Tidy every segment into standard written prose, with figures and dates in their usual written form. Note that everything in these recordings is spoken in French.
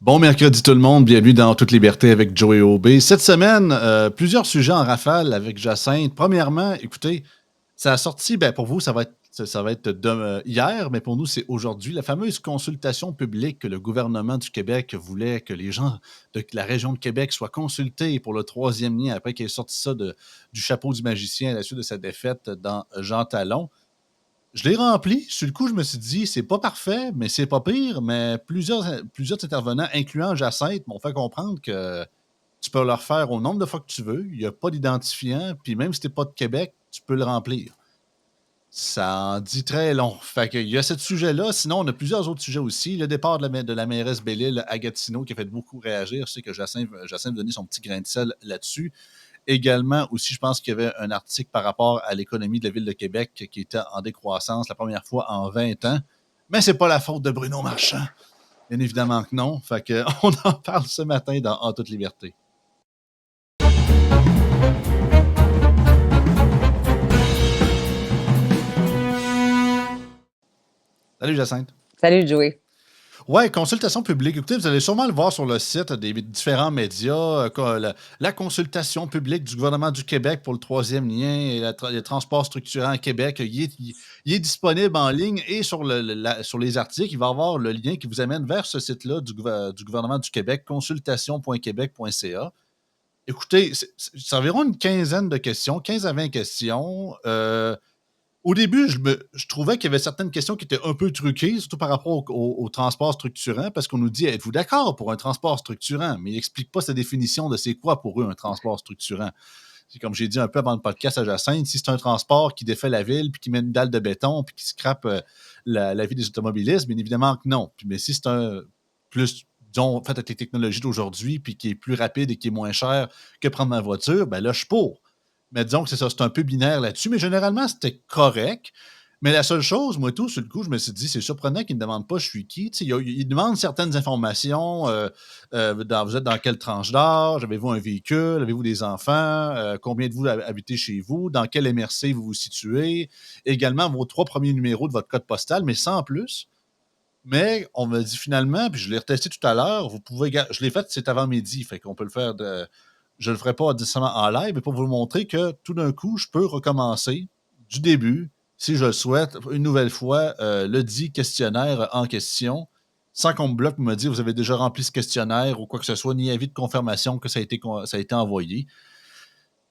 Bon mercredi tout le monde, bienvenue dans Toute liberté avec Joey Aubé. Cette semaine, plusieurs sujets en rafale avec Jacinthe. Premièrement, écoutez, ça a sorti, pour vous, ça va être hier, mais pour nous, c'est aujourd'hui. La fameuse consultation publique que le gouvernement du Québec voulait que les gens de la région de Québec soient consultés pour le troisième lien après qu'il ait sorti ça du chapeau du magicien à la suite de sa défaite dans Jean Talon. Je l'ai rempli. Sur le coup, je me suis dit, c'est pas parfait, mais c'est pas pire. Mais plusieurs intervenants, incluant Jacinthe, m'ont fait comprendre que tu peux le refaire au nombre de fois que tu veux. Il n'y a pas d'identifiant. Puis même si tu n'es pas de Québec, tu peux le remplir. Ça en dit très long. Fait qu'il y a ce sujet-là. Sinon, on a plusieurs autres sujets aussi. Le départ de la mairesse Bellil à Gatineau qui a fait beaucoup réagir. Je sais que Jacinthe a donné son petit grain de sel là-dessus. Également, aussi, je pense qu'il y avait un article par rapport à l'économie de la Ville de Québec qui était en décroissance la première fois en 20 ans. Mais c'est pas la faute de Bruno Marchand. Bien évidemment que non. Fait que, on en parle ce matin dans En toute liberté. Salut Jacinthe. Salut, Joey. Ouais, consultation publique. Écoutez, vous allez sûrement le voir sur le site des différents médias. La consultation publique du gouvernement du Québec pour le troisième lien et les transports structurants à Québec, il est disponible en ligne et sur les articles, il va y avoir le lien qui vous amène vers ce site-là du gouvernement du Québec, consultation.québec.ca. Écoutez, c'est environ une quinzaine de questions, 15 à 20 questions. Au début, je trouvais qu'il y avait certaines questions qui étaient un peu truquées, surtout par rapport au transport structurant, parce qu'on nous dit, êtes-vous d'accord pour un transport structurant? Mais il n'explique pas sa définition de c'est quoi pour eux un transport structurant. C'est comme j'ai dit un peu avant le podcast à Jacinthe, si c'est un transport qui défait la ville, puis qui met une dalle de béton, puis qui scrape la vie des automobilistes, bien évidemment que non. Mais si c'est un plus, disons, fait avec les technologies d'aujourd'hui, puis qui est plus rapide et qui est moins cher que prendre ma voiture, ben là, je suis pour. Mais disons que c'est ça, c'est un peu binaire là-dessus. Mais généralement, c'était correct. Mais la seule chose, moi, tout, sur le coup, je me suis dit, c'est surprenant qu'ils ne demandent pas je suis qui. Ils demandent certaines informations. Vous êtes dans quelle tranche d'âge? Avez-vous un véhicule? Avez-vous des enfants? Combien de vous habitez chez vous? Dans quel MRC vous vous situez? Également, vos 3 premiers numéros de votre code postal, mais sans plus. Mais on m'a dit finalement, puis je l'ai retesté tout à l'heure, je l'ai fait, c'est avant midi, fait qu'on peut le faire je ne le ferai pas nécessairement en live, mais pour vous montrer que tout d'un coup, je peux recommencer du début, si je le souhaite, une nouvelle fois, le dit questionnaire en question, sans qu'on me bloque me dire vous avez déjà rempli ce questionnaire ou quoi que ce soit, ni avis de confirmation que ça a été envoyé.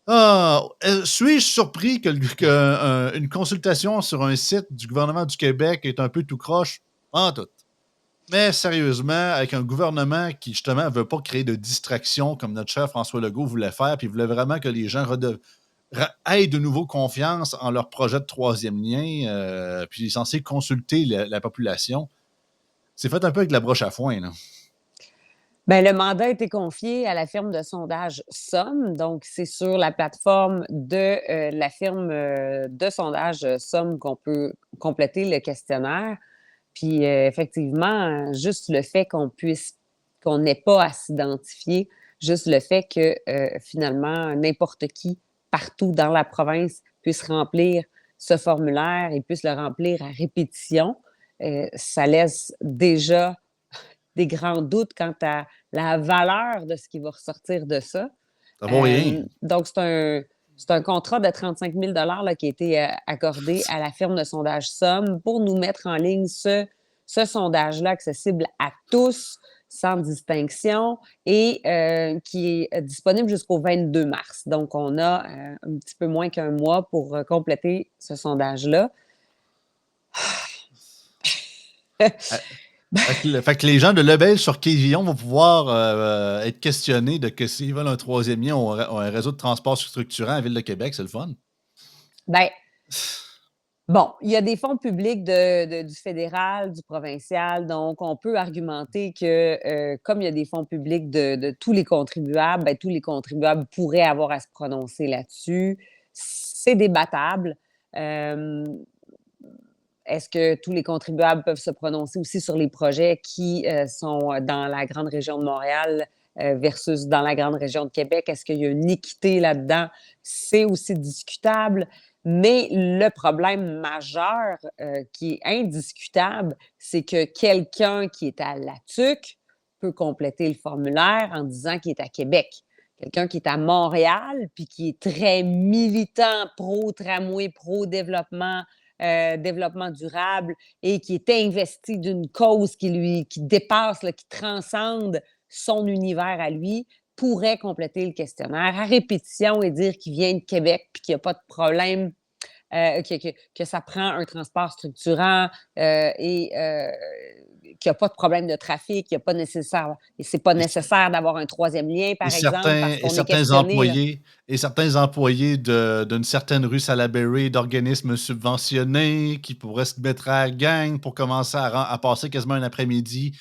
Suis-je surpris qu'une consultation sur un site du gouvernement du Québec est un peu tout croche? En tout. Mais sérieusement, avec un gouvernement qui, justement, ne veut pas créer de distraction comme notre cher François Legault voulait faire, puis il voulait vraiment que les gens aient de nouveau confiance en leur projet de troisième lien, puis il est censé consulter la population. C'est fait un peu avec de la broche à foin, là. Ben, le mandat a été confié à la firme de sondage Somme. Donc, c'est sur la plateforme de la firme de sondage Somme qu'on peut compléter le questionnaire. Puis, effectivement, juste le fait qu'on n'ait pas à s'identifier, juste le fait que finalement, n'importe qui, partout dans la province, puisse remplir ce formulaire et puisse le remplir à répétition, ça laisse déjà des grands doutes quant à la valeur de ce qui va ressortir de ça. Ça vaut rien. Donc, c'est un contrat de 35 000 là, qui a été accordé à la firme de sondage Somme pour nous mettre en ligne ce sondage-là accessible à tous, sans distinction, et qui est disponible jusqu'au 22 mars. Donc, on a un petit peu moins qu'un mois pour compléter ce sondage-là. Fait que les gens de Lebel sur Quévillon vont pouvoir être questionnés de que s'ils veulent un troisième lien ou un réseau de transport structurant à la Ville de Québec, c'est le fun. Ben, bon, il y a des fonds publics du fédéral, du provincial, donc on peut argumenter que comme il y a des fonds publics de tous les contribuables, ben, tous les contribuables pourraient avoir à se prononcer là-dessus. C'est débattable. Euh, Est-ce que tous les contribuables peuvent se prononcer aussi sur les projets qui sont dans la grande région de Montréal versus dans la grande région de Québec? Est-ce qu'il y a une équité là-dedans? C'est aussi discutable. Mais le problème majeur qui est indiscutable, c'est que quelqu'un qui est à la TUC peut compléter le formulaire en disant qu'il est à Québec. Quelqu'un qui est à Montréal, puis qui est très militant pro-tramway, pro-développement, développement durable et qui est investi d'une cause qui dépasse, là, qui transcende son univers à lui, pourrait compléter le questionnaire à répétition et dire qu'il vient de Québec puis qu'il n'y a pas de problème, que ça prend un transport structurant et qu'il n'y a pas de problème de trafic, qu'il y a pas nécessaire, et c'est pas nécessaire d'avoir un troisième lien, Et par exemple, certains, parce et qu'on est certains questionné, là. employés, et certains employés d'une certaine rue Salaberry, d'organismes subventionnés, qui pourraient se mettre à la gang pour commencer à passer quasiment un après-midi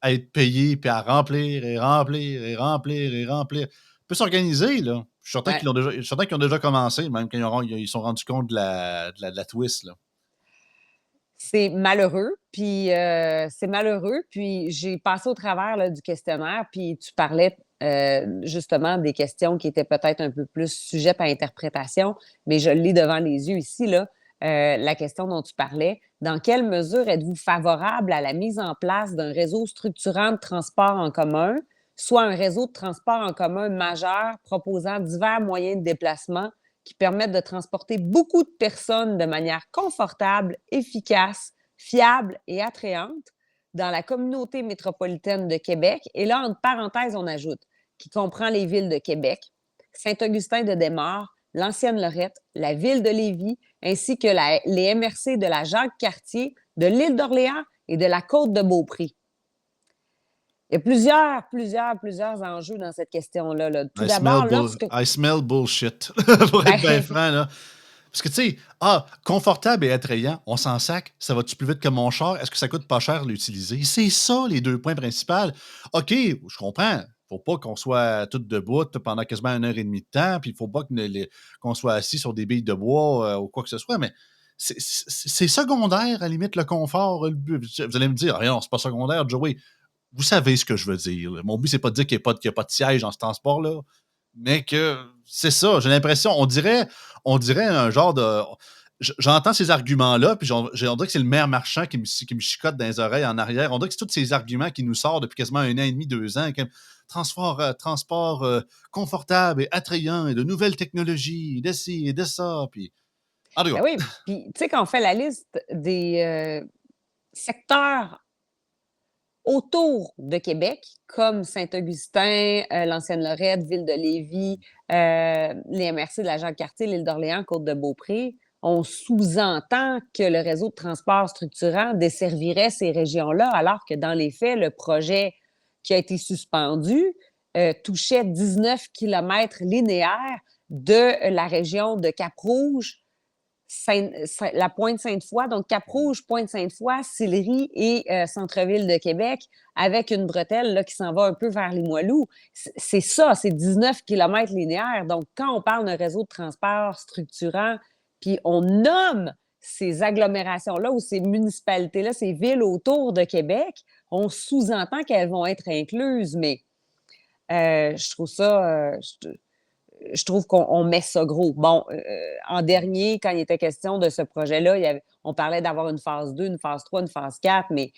à être payés, puis à remplir et remplir et remplir et remplir. On peut s'organiser, là. Ouais. Je suis certain qu'ils ont déjà commencé, même quand ils se sont rendus compte de la twist, là. C'est malheureux, puis j'ai passé au travers, là, du questionnaire, puis tu parlais, justement des questions qui étaient peut-être un peu plus sujettes à interprétation, mais je l'ai devant les yeux ici, là, la question dont tu parlais. Dans quelle mesure êtes-vous favorable à la mise en place d'un réseau structurant de transport en commun, soit un réseau de transport en commun majeur proposant divers moyens de déplacement qui permettent de transporter beaucoup de personnes de manière confortable, efficace, fiable et attrayante dans la communauté métropolitaine de Québec. Et là, entre parenthèses, on ajoute qui comprend les villes de Québec, Saint-Augustin-de-Desmaures, l'Ancienne-Lorette, la ville de Lévis, ainsi que les MRC de la Jacques-Cartier, de l'île d'Orléans et de la côte de Beaupré. Il y a plusieurs enjeux dans cette question-là, là. Tout d'abord, lorsque... I smell bullshit, pour être bien Ben, franc, là. Parce que, tu sais, confortable et attrayant, on s'en sac, ça va-tu plus vite que mon char? Est-ce que ça coûte pas cher à l'utiliser? C'est ça, les deux points principaux. OK, je comprends. Faut pas qu'on soit tout debout pendant quasiment 1 heure et demie de temps, puis il faut pas qu'on soit assis sur des billes de bois ou quoi que ce soit, mais c'est secondaire, à la limite, le confort. Vous allez me dire, rien, c'est pas secondaire, Joey. Vous savez ce que je veux dire, là. Mon but, c'est pas de dire qu'il n'y a pas de siège dans ce transport-là, mais que c'est ça. J'ai l'impression, on dirait un genre de. J'entends ces arguments-là, puis on dirait que c'est le maire marchand qui me chicote dans les oreilles en arrière. On dirait que c'est tous ces arguments qui nous sortent depuis quasiment 1 an et demi, 2 ans, comme transport confortable et attrayant et de nouvelles technologies, de ci et de ça. Puis, en tout ben cas, oui, puis tu sais, quand on fait la liste des secteurs autour de Québec, comme Saint-Augustin, l'Ancienne-Lorette, Ville de Lévis, les MRC de la Jacques-Cartier, l'île d'Orléans, Côte-de-Beaupré, on sous-entend que le réseau de transport structurant desservirait ces régions-là, alors que dans les faits, le projet qui a été suspendu touchait 19 kilomètres linéaires de la région de Cap-Rouge, la Pointe-Sainte-Foy, donc Cap-Rouge, Pointe-Sainte-Foy, Sillery et Centre-Ville de Québec, avec une bretelle là, qui s'en va un peu vers Limoilou. C'est ça, c'est 19 kilomètres linéaires. Donc, quand on parle d'un réseau de transport structurant, puis on nomme ces agglomérations-là ou ces municipalités-là, ces villes autour de Québec, on sous-entend qu'elles vont être incluses, mais je trouve ça, je trouve qu'on met ça gros. Bon, en dernier, quand il était question de ce projet-là, on parlait d'avoir une phase 2, une phase 3, une phase 4, mais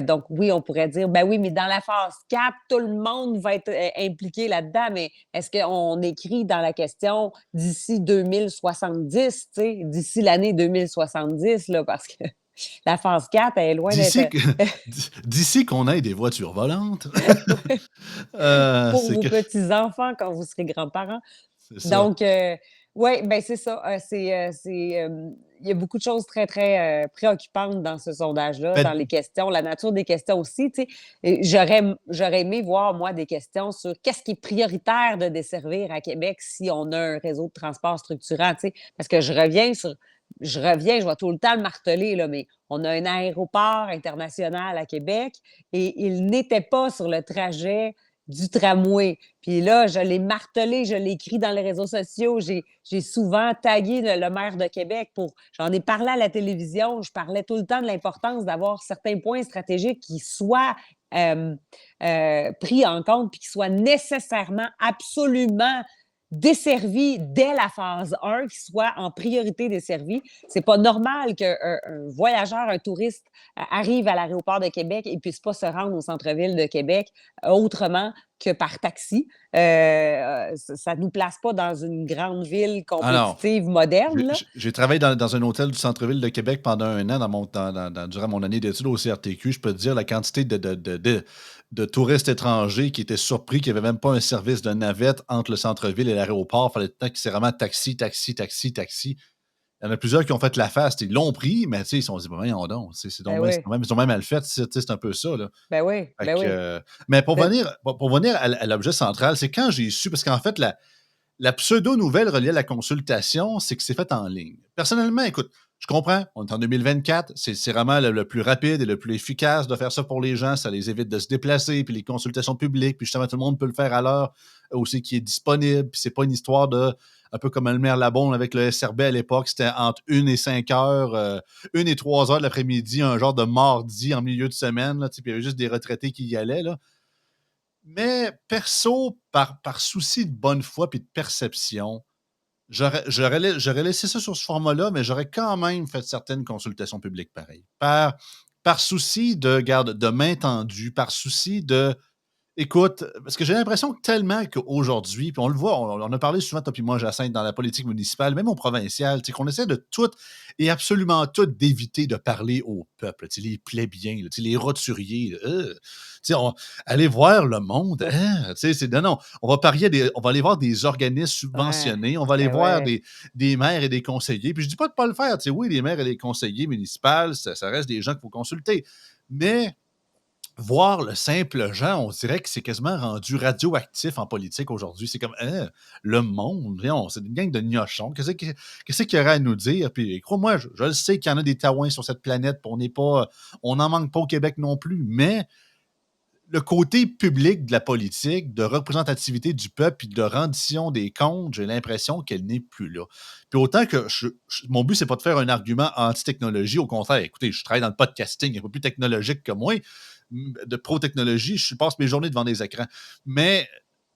donc oui, on pourrait dire, ben oui, mais dans la phase 4, tout le monde va être impliqué là-dedans, mais est-ce qu'on écrit dans la question d'ici 2070, tu sais, d'ici l'année 2070, là, parce que la phase 4, elle est loin d'ici d'être... que- d'ici qu'on ait des voitures volantes, pour c'est vos que petits-enfants quand vous serez grands-parents. c'est ça. Donc, oui, ben c'est ça. Il y a beaucoup de choses très, très préoccupantes dans ce sondage-là, dans les Ben, questions, la nature des questions aussi. Tu sais. J'aurais aimé voir, moi, des questions sur qu'est-ce qui est prioritaire de desservir à Québec si on a un réseau de transport structurant. Tu sais. Parce que je vais tout le temps le marteler, là, mais on a un aéroport international à Québec et il n'était pas sur le trajet du tramway. Puis là, je l'ai martelé, je l'ai écrit dans les réseaux sociaux. J'ai souvent tagué le maire de Québec pour. J'en ai parlé à la télévision. Je parlais tout le temps de l'importance d'avoir certains points stratégiques qui soient pris en compte puis qui soient nécessairement, absolument desservis dès la phase 1, qu'ils soient en priorité desservis. C'est pas normal qu'un un voyageur, un touriste arrive à l'aéroport de Québec et puisse pas se rendre au centre-ville de Québec autrement que par taxi. Ça nous place pas dans une grande ville Alors, compétitive moderne, là. j'ai travaillé dans un hôtel du centre-ville de Québec pendant un an durant mon année d'études au CRTQ. Je peux te dire la quantité de touristes étrangers qui étaient surpris qu'il n'y avait même pas un service de navette entre le centre-ville et l'aéroport. Il fallait tout le temps que c'est vraiment taxi, taxi, taxi, taxi. Il y en a plusieurs qui ont fait la face. Ils l'ont pris, mais ils se sont dit, ben, voyons donc, Ben oui, ils sont même mal fait. C'est un peu ça. Là. ben oui, Fait ben que, oui. mais Ben, pour venir à l'objet central, c'est quand j'ai su, parce qu'en fait, la pseudo-nouvelle reliée à la consultation, c'est que c'est fait en ligne. Personnellement, écoute, je comprends, on est en 2024, c'est vraiment le plus rapide et le plus efficace de faire ça pour les gens. Ça les évite de se déplacer, puis les consultations publiques, puis justement, tout le monde peut le faire à l'heure aussi qui est disponible. Puis c'est pas une histoire de, un peu comme Elmer Labonde avec le SRB à l'époque, c'était entre 1 et 5 heures, 1 et 3 heures de l'après-midi, un genre de mardi en milieu de semaine, là, puis il y avait juste des retraités qui y allaient, là. Mais perso, par souci de bonne foi puis de perception, j'aurais laissé ça sur ce format-là, mais j'aurais quand même fait certaines consultations publiques pareilles. Par souci de, garde, de main tendue, par souci de écoute, parce que j'ai l'impression que tellement qu'aujourd'hui, puis on le voit, on a parlé souvent, toi puis moi, Jacinthe, dans la politique municipale, même au provincial, qu'on essaie de tout et absolument tout d'éviter de parler au peuple, les plébéiens, là, les roturiers. Aller voir le monde, hein, non, non, on va aller voir des organismes ouais, subventionnés, on va aller ben voir ouais. des maires et des conseillers. Puis je dis pas de pas le faire, oui, les maires et les conseillers municipaux, ça reste des gens qu'il faut consulter. Mais voir le simple gens, on dirait que c'est quasiment rendu radioactif en politique aujourd'hui. C'est comme, hein, le monde, voyons, c'est une gang de gnochons. Qu'est-ce qu'il y aurait à nous dire? Puis, crois-moi, je le sais qu'il y en a des taouins sur cette planète, puis on n'en manque pas au Québec non plus, mais le côté public de la politique, de représentativité du peuple, puis de rendition des comptes, j'ai l'impression qu'elle n'est plus là. Puis autant que mon but, c'est pas de faire un argument anti-technologie, au contraire, écoutez, je travaille dans le podcasting, il n'y a pas plus technologique que moi, de pro-technologie, je passe mes journées devant des écrans. Mais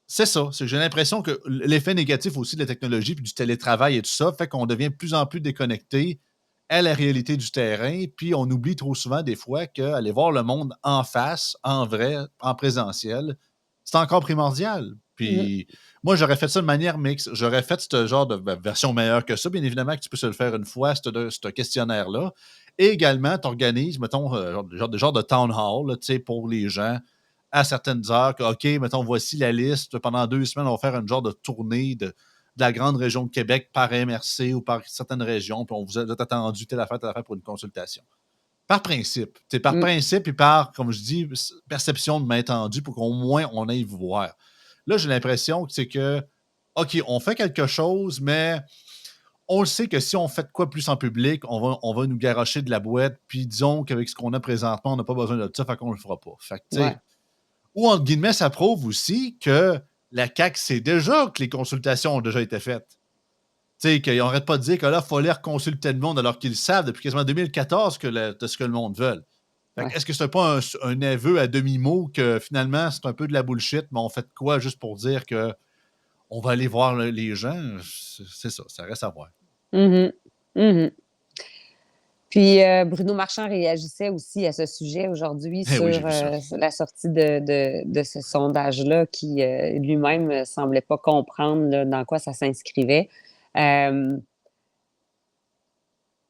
c'est ça, c'est que j'ai l'impression que l'effet négatif aussi de la technologie, puis du télétravail et tout ça, fait qu'on devient de plus en plus déconnecté à la réalité du terrain, puis on oublie trop souvent des fois qu'aller voir le monde en face, en vrai, en présentiel, c'est encore primordial. Mmh. Puis moi, j'aurais fait ça de manière mixte. J'aurais fait ce genre de version meilleure que ça. Bien évidemment que tu peux se le faire une fois, ce questionnaire-là. Et également, tu organises, mettons, genre de town hall, là, tu sais, pour les gens à certaines heures, que, OK, mettons, voici la liste. Pendant 2 semaines, on va faire une genre de tournée de la grande région de Québec par MRC ou par certaines régions, puis on vous a attendu telle affaire pour une consultation. Par principe. Par Mmh. principe et par, comme je dis, perception de main tendue pour qu'au moins on aille vous voir. Là, j'ai l'impression que c'est que, OK, on fait quelque chose, mais on le sait que si on fait de quoi plus en public, on va nous garocher de la boîte, puis disons qu'avec ce qu'on a présentement, on n'a pas besoin de ça, fait qu'on le fera pas. Fait que, tu Ouais. sais, ou entre guillemets, ça prouve aussi que la CAQ sait déjà que les consultations ont déjà été faites. Tu sais, qu'ils n'arrêtent pas de dire que là, il faut aller reconsulter le monde alors qu'ils savent depuis quasiment 2014 de ce que le monde veut. Fait Ouais. est-ce que c'est pas un aveu à demi-mot que finalement, c'est un peu de la bullshit, mais on fait quoi juste pour dire que on va aller voir les gens? C'est ça, ça reste à voir. Mmh mh. Mmh. Puis, Bruno Marchand réagissait aussi à ce sujet aujourd'hui Eh oui, j'ai sur, vu ça. la sortie de ce sondage-là qui, lui-même, semblait pas comprendre, là, dans quoi ça s'inscrivait. Hem,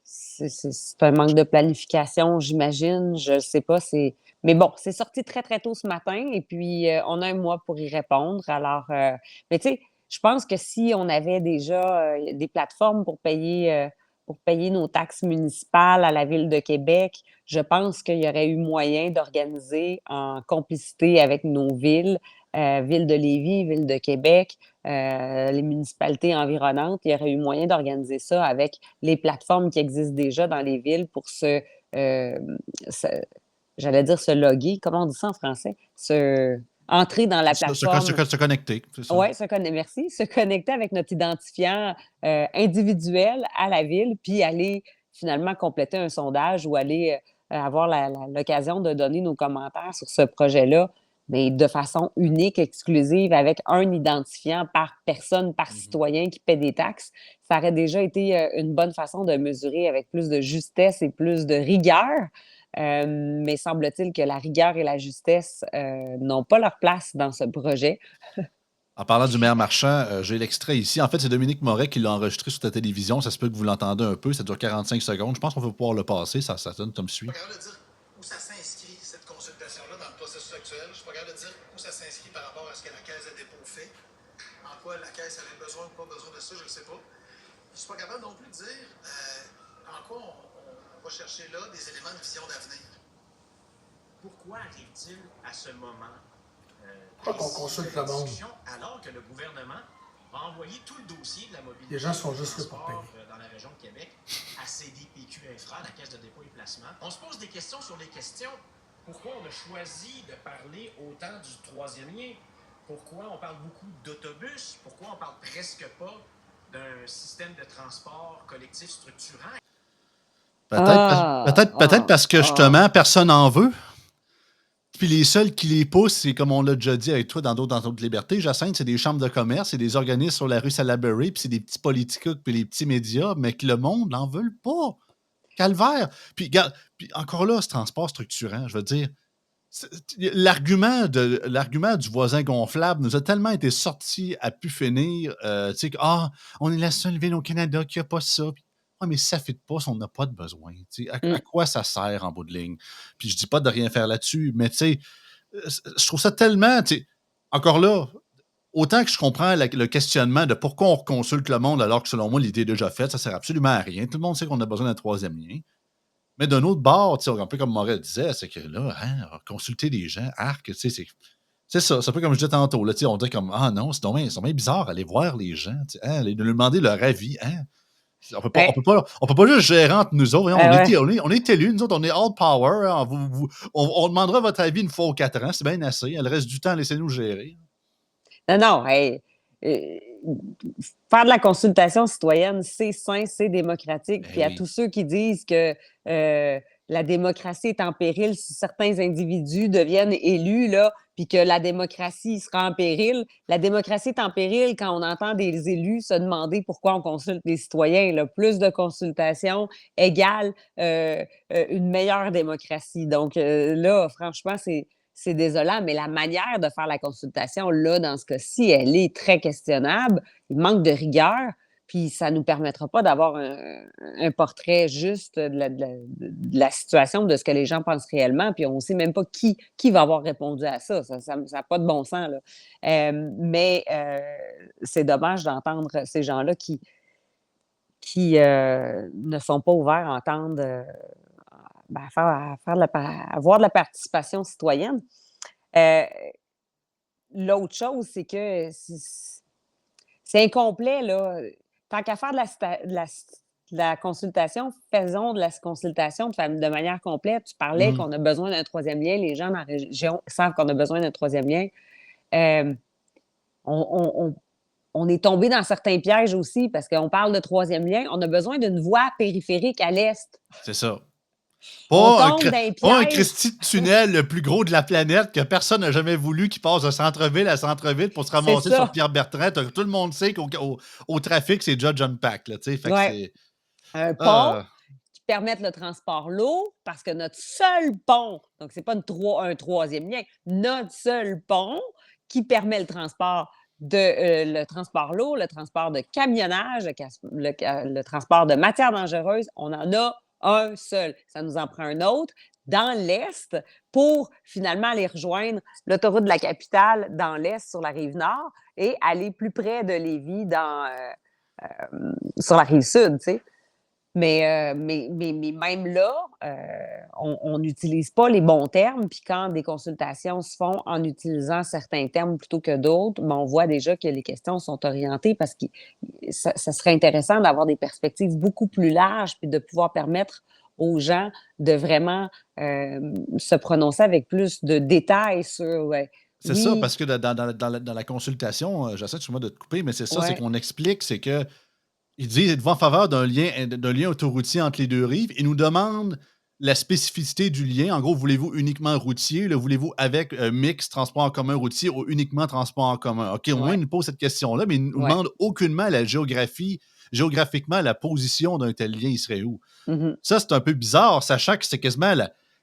c'est un manque de planification, j'imagine, je sais pas, mais bon, c'est sorti très, très tôt ce matin et puis, on a un mois pour y répondre. Alors, mais tu sais, je pense que si on avait déjà, des plateformes pour payer nos taxes municipales à la Ville de Québec, je pense qu'il y aurait eu moyen d'organiser en complicité avec nos villes, Ville de Lévis, Ville de Québec, les municipalités environnantes, il y aurait eu moyen d'organiser ça avec les plateformes qui existent déjà dans les villes pour se j'allais dire se loguer, comment on dit ça en français? Entrer dans la plateforme. Se connecter, c'est ça. Ouais, merci, se connecter avec notre identifiant, individuel à la ville, puis aller finalement compléter un sondage ou aller, avoir l'occasion de donner nos commentaires sur ce projet-là. mais de façon unique, exclusive, avec un identifiant par personne, par Mhm. citoyen qui paie des taxes, ça aurait déjà été une bonne façon de mesurer avec plus de justesse et plus de rigueur. Mais semble-t-il que la rigueur et la justesse n'ont pas leur place dans ce projet. En parlant du maire marchand, j'ai l'extrait ici. En fait, c'est Dominique Moret qui l'a enregistré sur ta télévision. Ça se peut que vous l'entendez un peu. Ça dure 45 secondes. Je pense qu'on va pouvoir le passer. Ça donne comme suit. Je suis pas capable de dire où ça s'inscrit, cette consultation-là, dans le processus actuel. Je suis pas capable de dire où ça s'inscrit par rapport à ce que la Caisse de dépôt fait. En quoi la Caisse avait besoin ou pas besoin de ça, je ne sais pas. Je suis pas capable non plus de dire en quoi on va chercher là des éléments de vision d'avenir. Pourquoi arrive-t-il à ce moment Pas qu'on consulte le monde. alors que le gouvernement a envoyé tout le dossier de la mobilité Les gens sont juste là pour payer. dans la région de Québec à CDPQ Infra, la Caisse de dépôt et placement? On se pose des questions sur les questions. Pourquoi on a choisi de parler autant du troisième lien? Pourquoi on parle beaucoup d'autobus? Pourquoi on parle presque pas d'un système de transport collectif structurant? Peut-être parce que justement, personne n'en veut. Puis les seuls qui les poussent, c'est comme on l'a déjà dit avec toi dans d'autres libertés, Jacinthe, c'est des chambres de commerce, c'est des organismes sur la rue Salaberry, puis c'est des petits politiques, puis les petits médias, mais que le monde n'en veut pas. Calvaire. Puis, regarde, puis encore là, ce transport structurant, je veux dire, l'argument du voisin gonflable nous a tellement été sorti à pu finir. Tu sais, on est la seule ville au Canada qui n'a pas ça. Mais si ça ne fit pas, si on n'a pas de besoin. Tu sais, à quoi ça sert en bout de ligne? Puis je dis pas de rien faire là-dessus, mais tu sais, je trouve ça tellement. Tu sais, encore là, autant que je comprends le questionnement de pourquoi on consulte le monde alors que selon moi, l'idée est déjà faite, ça sert absolument à rien. Tout le monde sait qu'on a besoin d'un troisième lien. Mais d'un autre bord, un peu comme Morel disait, c'est que là, consulter les gens, arc, c'est ça. C'est un peu comme je disais tantôt. Là, on dit comme non, c'est bien bizarre aller voir les gens, aller leur demander leur avis. On peut pas juste gérer entre nous autres. On est élus, nous autres, on est all power. On demandera votre avis une fois aux 4 ans, c'est bien assez. Le reste du temps, laissez-nous gérer. Non, hey, faire de la consultation citoyenne, c'est sain, c'est démocratique. Puis à tous ceux qui disent que la démocratie est en péril si certains individus deviennent élus, là, puis que la démocratie sera en péril. La démocratie est en péril quand on entend des élus se demander pourquoi on consulte les citoyens. Là. Plus de consultation égale une meilleure démocratie. Donc là, franchement, c'est désolant, mais la manière de faire la consultation, là, dans ce cas-ci, elle est très questionnable. Il manque de rigueur, puis ça ne nous permettra pas d'avoir un portrait juste de la situation, de ce que les gens pensent réellement, puis on ne sait même pas qui va avoir répondu à ça. Ça n'a pas de bon sens, là. Mais c'est dommage d'entendre ces gens-là qui ne sont pas ouverts à entendre avoir de la participation citoyenne. L'autre chose, c'est que c'est incomplet, là. Tant qu'à faire de la consultation, faisons de la consultation de manière complète. Tu parlais qu'on a besoin d'un troisième lien. Les gens dans la région savent qu'on a besoin d'un troisième lien. On est tombé dans certains pièges aussi parce qu'on parle de troisième lien. On a besoin d'une voie périphérique à l'est. C'est ça. Pas un Christy de tunnel le plus gros de la planète que personne n'a jamais voulu qui passe de centre-ville à centre-ville pour se ramasser sur Pierre-Bertrand. Tout le monde sait qu'au trafic, c'est déjà John Pack. Là, fait que un pont qui permette le transport lourd parce que notre seul pont, donc c'est pas un troisième lien, notre seul pont qui permet le transport le transport lourd, le transport de camionnage, le transport de matières dangereuses, on en a un seul. Ça nous en prend un autre dans l'Est pour finalement aller rejoindre l'autoroute de la capitale dans l'Est sur la rive nord et aller plus près de Lévis sur la rive sud, tu sais. Mais même là, on n'utilise pas les bons termes. Puis quand des consultations se font en utilisant certains termes plutôt que d'autres, on voit déjà que les questions sont orientées parce que ça serait intéressant d'avoir des perspectives beaucoup plus larges puis de pouvoir permettre aux gens de vraiment se prononcer avec plus de détails sur... c'est ça, parce que dans la consultation, j'essaie sûrement de te couper, mais c'est ça, c'est qu'on explique, c'est que ils disent être en faveur d'un lien autoroutier entre les deux rives et nous demandent la spécificité du lien. En gros, voulez-vous uniquement routier? Là, voulez-vous avec mix transport en commun routier ou uniquement transport en commun? OK, au moins, Ouais, il nous pose cette question-là, mais il ne nous ouais. demande aucunement la géographie, géographiquement, la position d'un tel lien, il serait où? Mhm. Ça, c'est un peu bizarre, sachant que c'est quasiment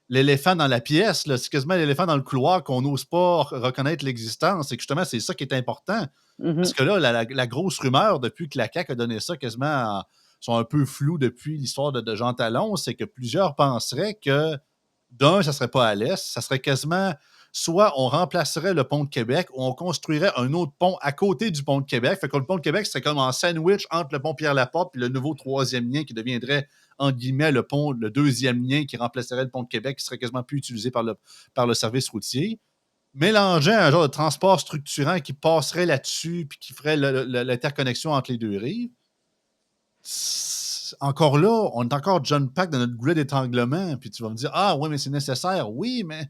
l'éléphant dans la pièce, là. C'est quasiment l'éléphant dans le couloir qu'on n'ose pas reconnaître l'existence. Et que justement, c'est ça qui est important. Parce Mhm. que là, la grosse rumeur, depuis que la CAQ a donné ça, quasiment, sont un peu floues depuis l'histoire de Jean Talon, c'est que plusieurs penseraient que, d'un, ça serait pas à l'est, ça serait quasiment, soit on remplacerait le pont de Québec ou on construirait un autre pont à côté du pont de Québec. Fait que le pont de Québec serait comme en sandwich entre le pont Pierre-Laporte et le nouveau troisième lien qui deviendrait, entre guillemets, le deuxième lien qui remplacerait le pont de Québec, qui serait quasiment plus utilisé par le service routier. Mélanger un genre de transport structurant qui passerait là-dessus puis qui ferait l'interconnexion entre les deux rives. Encore là, on est encore John Pack dans notre goulet d'étranglement. Puis tu vas me dire, ah oui, mais c'est nécessaire. Oui, mais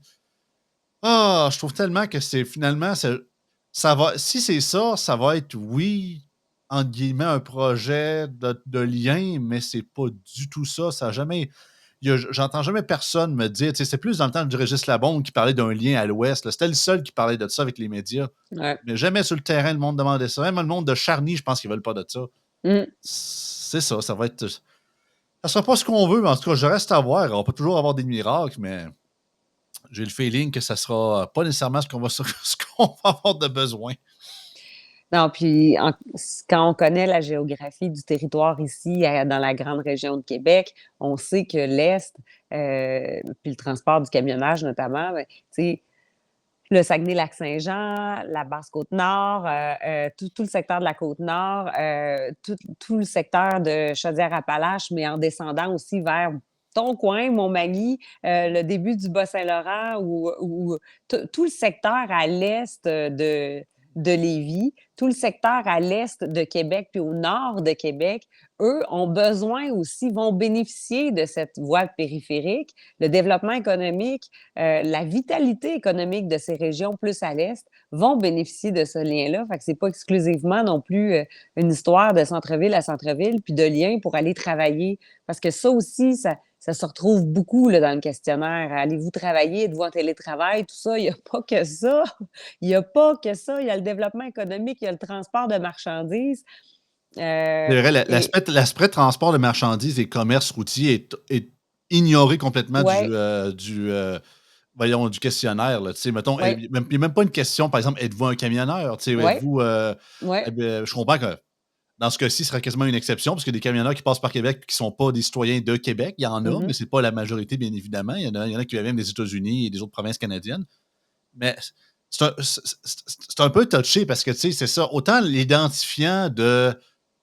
je trouve tellement que c'est finalement, ça va, si c'est ça, ça va être, oui, entre guillemets, un projet de lien, mais c'est pas du tout ça. Ça a jamais. J'entends jamais personne me dire, tu sais, c'est plus dans le temps du Régis Labonde qui parlait d'un lien à l'ouest. Là. C'était le seul qui parlait de ça avec les médias. Ouais. Mais jamais sur le terrain, le monde demandait ça. Même le monde de Charny, je pense qu'ils veulent pas de ça. Mm. C'est ça, ça va être. Ça sera pas ce qu'on veut, mais en tout cas, je reste à voir. On peut toujours avoir des miracles, mais j'ai le feeling que ça sera pas nécessairement ce qu'on va, ce qu'on va avoir de besoin. Non, puis quand on connaît la géographie du territoire ici, dans la grande région de Québec, on sait que l'Est, puis le transport du camionnage notamment, ben, tu sais, le Saguenay-Lac-Saint-Jean, la Basse-Côte-Nord, tout le secteur de la Côte-Nord, tout le secteur de Chaudière-Appalaches, mais en descendant aussi vers ton coin, Montmagny, le début du Bas-Saint-Laurent, ou tout le secteur à l'est de Lévis, tout le secteur à l'est de Québec, puis au nord de Québec, eux ont besoin aussi, vont bénéficier de cette voie périphérique. Le développement économique, la vitalité économique de ces régions plus à l'est vont bénéficier de ce lien-là. Fait que c'est pas exclusivement non plus une histoire de centre-ville à centre-ville, puis de liens pour aller travailler. Parce que ça aussi, ça se retrouve beaucoup là, dans le questionnaire. Allez-vous travailler? Êtes-vous en télétravail? Tout ça, il n'y a pas que ça. Il n'y a pas que ça. Il y a le développement économique, il y a le transport de marchandises. C'est vrai, l'aspect transport de marchandises et commerce routier est ignoré complètement Ouais, voyons, du questionnaire. Là. Mettons, ouais, il n'y a même pas une question, par exemple, êtes-vous un camionneur? ouais, Êtes-vous. ouais. Je comprends que dans ce cas-ci, ce serait quasiment une exception, parce qu'il y a des camionneurs qui passent par Québec et qui ne sont pas des citoyens de Québec. Il y en a, mais Mhm. ce n'est pas la majorité, bien évidemment. Il y en a qui viennent même des États-Unis et des autres provinces canadiennes. Mais c'est un peu touché parce que, tu sais, c'est ça. Autant l'identifiant de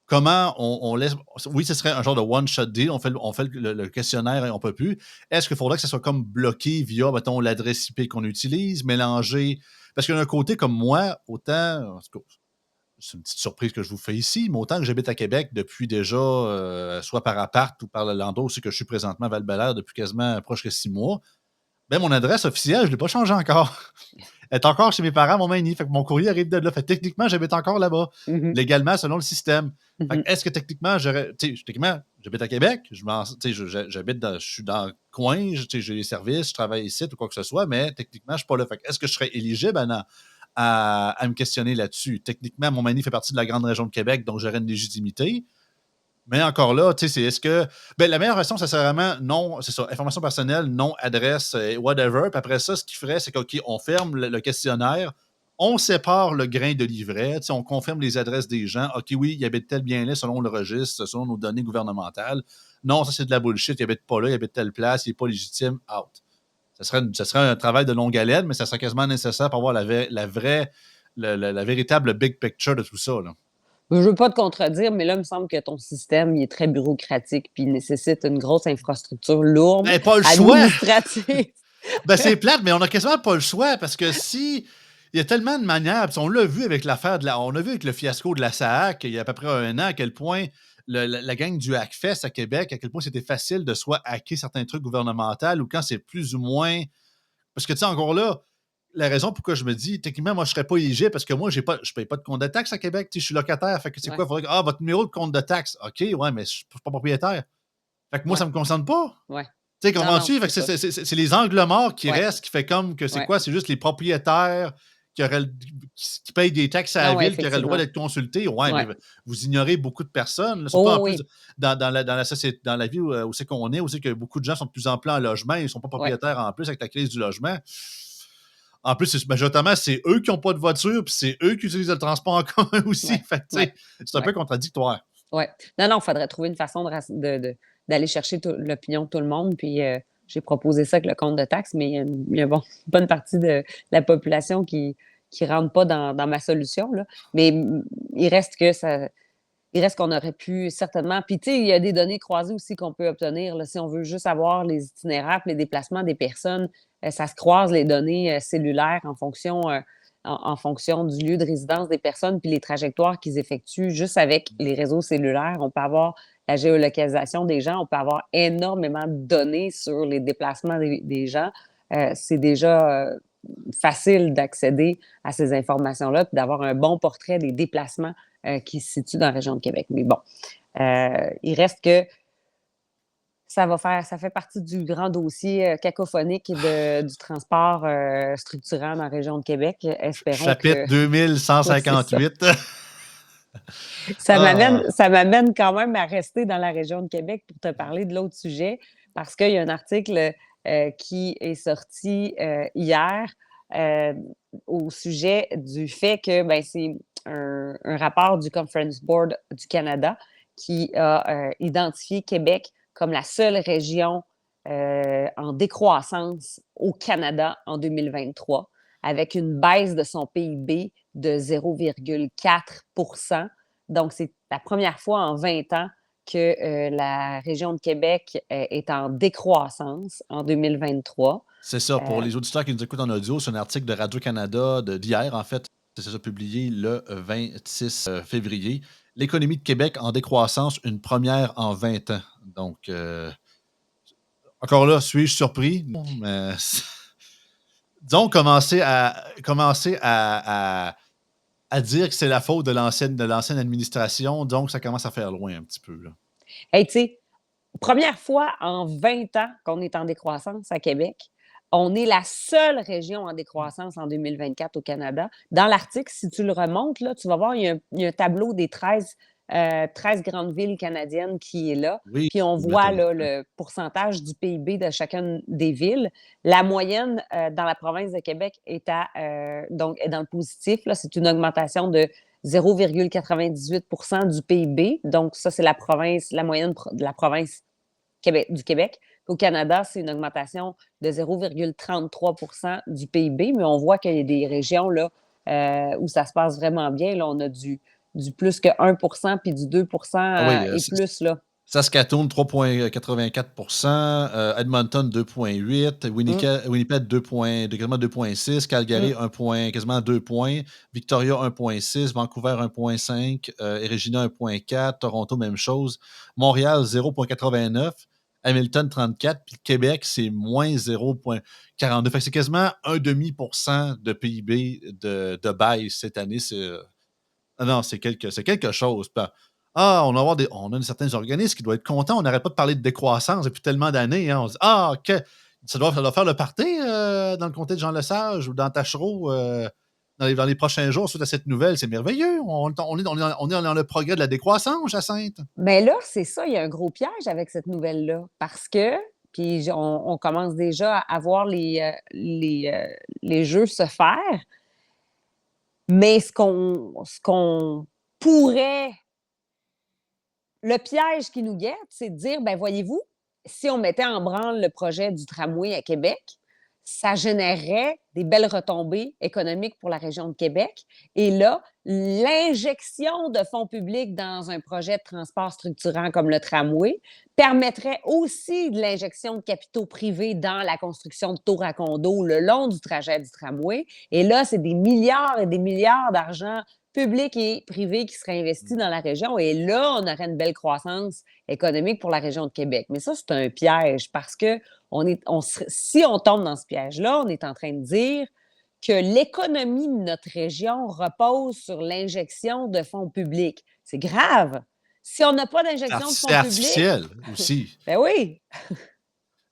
comment on laisse. Oui, ce serait un genre de one-shot deal. On fait le questionnaire et on ne peut plus. Est-ce qu'il faudrait que ça soit comme bloqué via, mettons, l'adresse IP qu'on utilise, mélangé? Parce qu'il y a un côté comme moi, autant. En tout cas, c'est une petite surprise que je vous fais ici, mais autant que j'habite à Québec depuis déjà, soit par appart ou par le landau, c'est que je suis présentement à Val-Bélair depuis quasiment proche de 6 mois. Ben, mon adresse officielle, je ne l'ai pas changée encore. Elle est encore chez mes parents à Montmagny. Fait que mon courrier arrive de là. Fait que techniquement, j'habite encore là-bas. Mhm. Légalement, selon le système. Fait que Mhm. est-ce que techniquement, j'habite à Québec, je suis dans le coin, j'ai les services, je travaille ici ou quoi que ce soit, mais techniquement, je ne suis pas là. Fait que est-ce que je serais éligible à me questionner là-dessus? Techniquement, Montmagny fait partie de la grande région de Québec, donc j'aurais une légitimité. Mais encore là, tu sais, c'est est-ce que. Ben, la meilleure version, ça serait vraiment non, c'est ça, information personnelle, nom, adresse, whatever. Puis après ça, ce qu'il ferait, c'est OK, on ferme le questionnaire, on sépare le grain de l'ivraie, tu sais, on confirme les adresses des gens. OK, oui, il habite tel bien là selon le registre, selon nos données gouvernementales. Non, ça, c'est de la bullshit, il habite pas là, il habite telle place, il n'est pas légitime, out. Ça serait un travail de longue haleine, mais ça serait quasiment nécessaire pour avoir la véritable big picture de tout ça. Là. Je veux pas te contredire, mais là, il me semble que ton système, il est très bureaucratique, puis il nécessite une grosse infrastructure lourde, Ben, pas le choix! administrative. Ben, c'est plate, mais on a quasiment pas le choix parce que si. Il y a tellement de manières. On l'a vu avec l'affaire on a vu avec le fiasco de la SAAC il y a à peu près un an à quel point la gang du Hackfest à Québec, à quel point c'était facile de soit hacker certains trucs gouvernementaux ou quand c'est plus ou moins. Parce que tu sais, encore là, la raison pourquoi je me dis, techniquement, moi, je ne serais pas éligible parce que moi, je ne paye pas de compte de taxe à Québec. Je suis locataire. Fait que c'est Ouais. quoi? Faudrait votre numéro de compte de taxe. OK, ouais, mais je ne suis pas propriétaire. Fait que moi, Ouais. ça ne me concerne pas. Ouais. Tu sais, Non, non, comprends-tu? Fait c'est que ça. c'est les angles morts qui Ouais, restent, qui fait comme que c'est ouais. quoi? C'est juste les propriétaires qui auraient qui payent des taxes à la Non, ouais, ville, qui auraient le droit effectivement. d'être consultés. Ouais, mais Ouais. vous ignorez beaucoup de personnes, là, surtout en Oh plus oui, dans la société, dans la vie où c'est qu'on est, où c'est que beaucoup de gens sont de plus en plus en logement, ils ne sont pas ouais, propriétaires en plus avec la crise du logement. En plus, majoritairement, c'est eux qui n'ont pas de voiture, puis c'est eux qui utilisent le transport en commun aussi. ouais, Fait que, tu ouais, sais, c'est un ouais, peu contradictoire. ouais. Non, non, il faudrait trouver une façon d'aller chercher l'opinion de tout le monde. Puis j'ai proposé ça avec le compte de taxes, mais il y a bon, une bonne partie de la population qui rentre pas dans ma solution, là. Mais il reste que ça. Il reste qu'on aurait pu certainement. Puis, tu sais, il y a des données croisées aussi qu'on peut obtenir. Là, si on veut juste avoir les itinéraires, puis les déplacements des personnes, ça se croise les données cellulaires en fonction du lieu de résidence des personnes, puis les trajectoires qu'ils effectuent juste avec les réseaux cellulaires. On peut avoir la géolocalisation des gens, on peut avoir énormément de données sur les déplacements des gens. C'est déjà facile d'accéder à ces informations-là, puis d'avoir un bon portrait des déplacements qui se situent dans la région de Québec. Mais bon, il reste que ça fait partie du grand dossier cacophonique du transport structurant dans la région de Québec. Espérons Chapitre que oui, c'est ça. 2158. Ah, Ça m'amène quand même à rester dans la région de Québec pour te parler de l'autre sujet, parce qu'il y a un article qui est sorti hier euh, au sujet du fait que ben, c'est un rapport du Conference Board du Canada qui a identifié Québec comme la seule région en décroissance au Canada en 2023, avec une baisse de son PIB de 0,4 Donc, c'est la première fois en 20 ans que la région de Québec est en décroissance en 2023. c'est ça. Pour Euh, les auditeurs qui nous écoutent en audio, c'est un article de Radio-Canada d'hier, en fait. C'est ça, publié le 26 février. L'économie de Québec en décroissance, une première en 20 ans. Donc, encore là, suis-je surpris? Non, mais disons, à dire que c'est la faute de l'ancienne administration, donc ça commence à faire loin un petit peu, là. hey, tu sais, première fois en 20 ans qu'on est en décroissance à Québec. On est la seule région en décroissance en 2024 au Canada. Dans l'article, si tu le remontes, là, tu vas voir, il y a un tableau des 13 grandes villes canadiennes qui est là. Oui, Puis on je vais mettre voit un là, écran. le pourcentage du PIB de chacune des villes. La moyenne dans la province de Québec donc, est dans le positif. Là. C'est une augmentation de 0,98 du PIB. Donc, ça, c'est la moyenne de la province du Québec. Au Canada, c'est une augmentation de 0,33 du PIB, mais on voit qu'il y a des régions là, où ça se passe vraiment bien. Là, on a du plus que 1 puis du 2 Ah oui, et plus. Là. Saskatoon, 3,84 Edmonton, 2,8 Mm, Winnipeg, quasiment 2,6 Calgary, mm. quasiment 2 points, Victoria, 1,6 Vancouver, 1,5 et Regina, 1,4 Toronto, même chose, Montréal, 0,89 Hamilton, 34 puis Québec, c'est moins 0,42. Fait que c'est quasiment un demi% de PIB de baisse cette année. Non, c'est quelque chose. Ah, on a certains organismes qui doivent être contents. On n'arrête pas de parler de décroissance depuis tellement d'années, hein. On se dit, ah, ça doit faire le party dans le comté de Jean Lesage ou dans Tachereau dans les prochains jours suite à cette nouvelle. C'est merveilleux. On est dans le progrès de la décroissance, Jacinthe. Mais là, c'est ça, il y a un gros piège avec cette nouvelle-là. Parce que, puis on commence déjà à voir les jeux se faire, mais ce qu'on pourrait le piège qui nous guette, c'est de dire, ben voyez-vous, si on mettait en branle le projet du tramway à Québec, ça générerait des belles retombées économiques pour la région de Québec. Et là, l'injection de fonds publics dans un projet de transport structurant comme le tramway permettrait aussi de l'injection de capitaux privés dans la construction de tours à condos le long du trajet du tramway. Et là, c'est des milliards et des milliards d'argent public et privé qui seraient investis dans la région. Et là, on aurait une belle croissance économique pour la région de Québec. Mais ça, c'est un piège parce que si on tombe dans ce piège-là, on est en train de dire que l'économie de notre région repose sur l'injection de fonds publics. C'est grave. Si on n'a pas d'injection de C'est fonds publics, artificiel aussi. ben oui,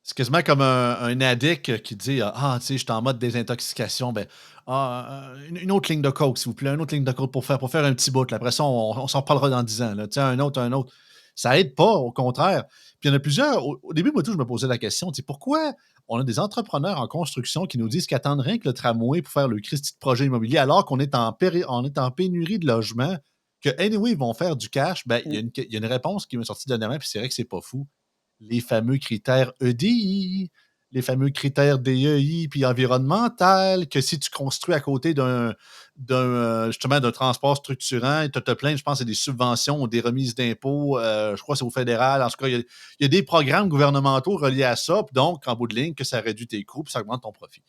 C'est quasiment comme un addict qui dit ah, tu sais, je suis en mode désintoxication. Ben, une autre ligne de coke, s'il vous plaît, une autre ligne de coke pour faire un petit bout. Là. Après ça, on s'en reparlera dans 10 ans. Là. Tu sais, un autre, un autre. Ça aide pas, au contraire. Puis il y en a plusieurs. Au début, moi, tout, je me posais la question, tu sais, pourquoi on a des entrepreneurs en construction qui nous disent qu'ils attendent rien que le tramway pour faire le Christie de projet immobilier, alors qu'on est on est en pénurie de logements, que, anyway, ils vont faire du cash. Ben, Mm. il y a une réponse qui m'est sortie dernièrement, puis c'est vrai que c'est pas fou. Les fameux critères EDI, les fameux critères DEI, puis environnemental, que si tu construis à côté justement d'un transport structurant, tu te plains, je pense, c'est des subventions ou des remises d'impôts, je crois que c'est au fédéral. En tout cas, il y a des programmes gouvernementaux reliés à ça, puis donc, en bout de ligne, que ça réduit tes coûts, puis ça augmente ton profit.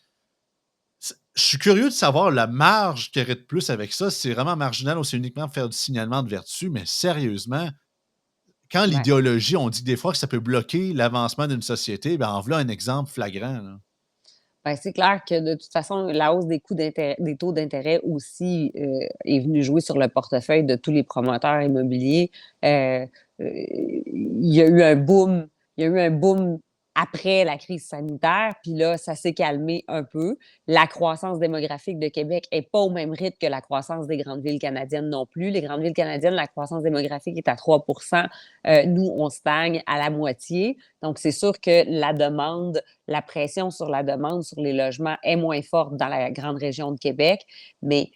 Je suis curieux de savoir la marge qu'il y aurait de plus avec ça, si c'est vraiment marginal ou c'est uniquement faire du signalement de vertu, mais sérieusement, quand Ouais. l'idéologie, on dit des fois que ça peut bloquer l'avancement d'une société, ben en voilà un exemple flagrant. Là. Ben, c'est clair que de toute façon, la hausse des des taux d'intérêt aussi est venue jouer sur le portefeuille de tous les promoteurs immobiliers. Il y a eu un boom, il y a eu un boom après la crise sanitaire, puis là, ça s'est calmé un peu. La croissance démographique de Québec n'est pas au même rythme que la croissance des grandes villes canadiennes non plus. Les grandes villes canadiennes, la croissance démographique est à 3 Nous, on stagne à la moitié. Donc, c'est sûr que la pression sur la demande sur les logements est moins forte dans la grande région de Québec, mais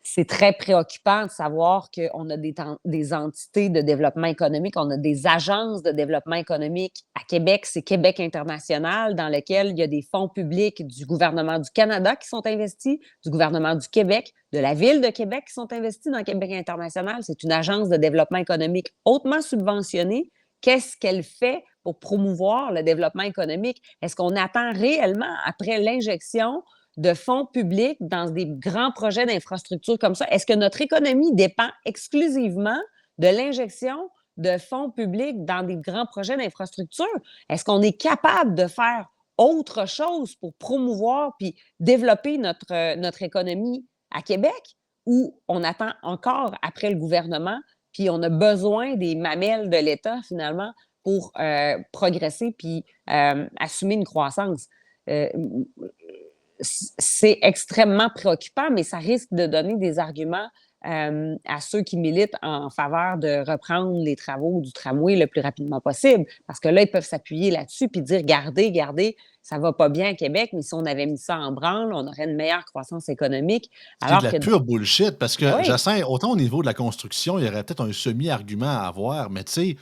c'est très préoccupant de savoir qu'on a des entités de développement économique, on a des agences de développement économique. À Québec, c'est Québec international, dans lequel il y a des fonds publics du gouvernement du Canada qui sont investis, du gouvernement du Québec, de la Ville de Québec qui sont investis dans Québec international. C'est une agence de développement économique hautement subventionnée. Qu'est-ce qu'elle fait pour promouvoir le développement économique? Est-ce qu'on attend réellement, après l'injection de fonds publics dans des grands projets d'infrastructures comme ça? Est-ce que notre économie dépend exclusivement de l'injection de fonds publics dans des grands projets d'infrastructures? Est-ce qu'on est capable de faire autre chose pour promouvoir puis développer notre économie à Québec? Ou on attend encore après le gouvernement puis on a besoin des mamelles de l'État, finalement, pour progresser puis assumer une croissance? C'est extrêmement préoccupant, mais ça risque de donner des arguments à ceux qui militent en faveur de reprendre les travaux du tramway le plus rapidement possible. Parce que là, ils peuvent s'appuyer là-dessus puis dire, regardez, ça va pas bien à Québec, mais si on avait mis ça en branle, on aurait une meilleure croissance économique. Ce qui est de Alors la que... pure bullshit, parce que, Oui, Jacinthe, autant au niveau de la construction, il y aurait peut-être un semi-argument à avoir, mais tu sais,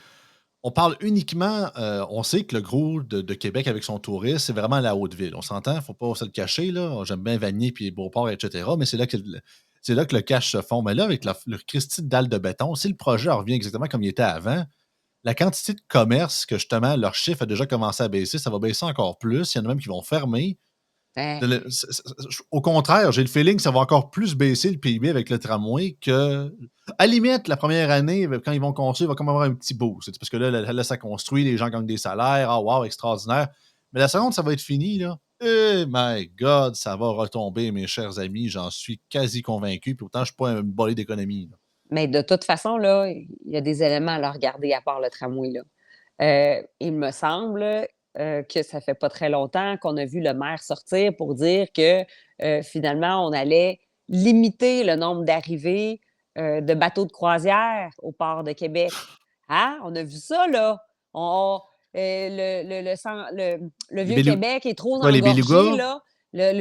on parle uniquement, on sait que le gros de Québec avec son tourisme, c'est vraiment la Haute-Ville. On s'entend, il ne faut pas se le cacher, là. J'aime bien Vanier puis Beauport, etc. Mais c'est là que le cash se fond. Mais là, avec le Christie de dalle de béton, si le projet revient exactement comme il était avant, la quantité de commerce que justement leur chiffre a déjà commencé à baisser, ça va baisser encore plus. Il y en a même qui vont fermer. hein, Au contraire, j'ai le feeling que ça va encore plus baisser le PIB avec le tramway que. À la limite, la première année, quand ils vont construire, il va comme avoir un petit boost. Parce que là, ça construit, les gens gagnent des salaires. Ah, wow, extraordinaire. Mais la seconde, ça va être fini, là. Eh, my God, ça va retomber, mes chers amis. J'en suis quasi convaincu. Puis pourtant, je ne suis pas une bolée d'économie. mais de toute façon, là, il y a des éléments à leur regarder à part le tramway, là. Il me semble que ça fait pas très longtemps qu'on a vu le maire sortir pour dire que finalement, on allait limiter le nombre d'arrivées de bateaux de croisière au port de Québec. Ah, on a vu ça, là. Le Les Bélu- Vieux-Québec est trop Quoi, les engorgé, Belugas? là.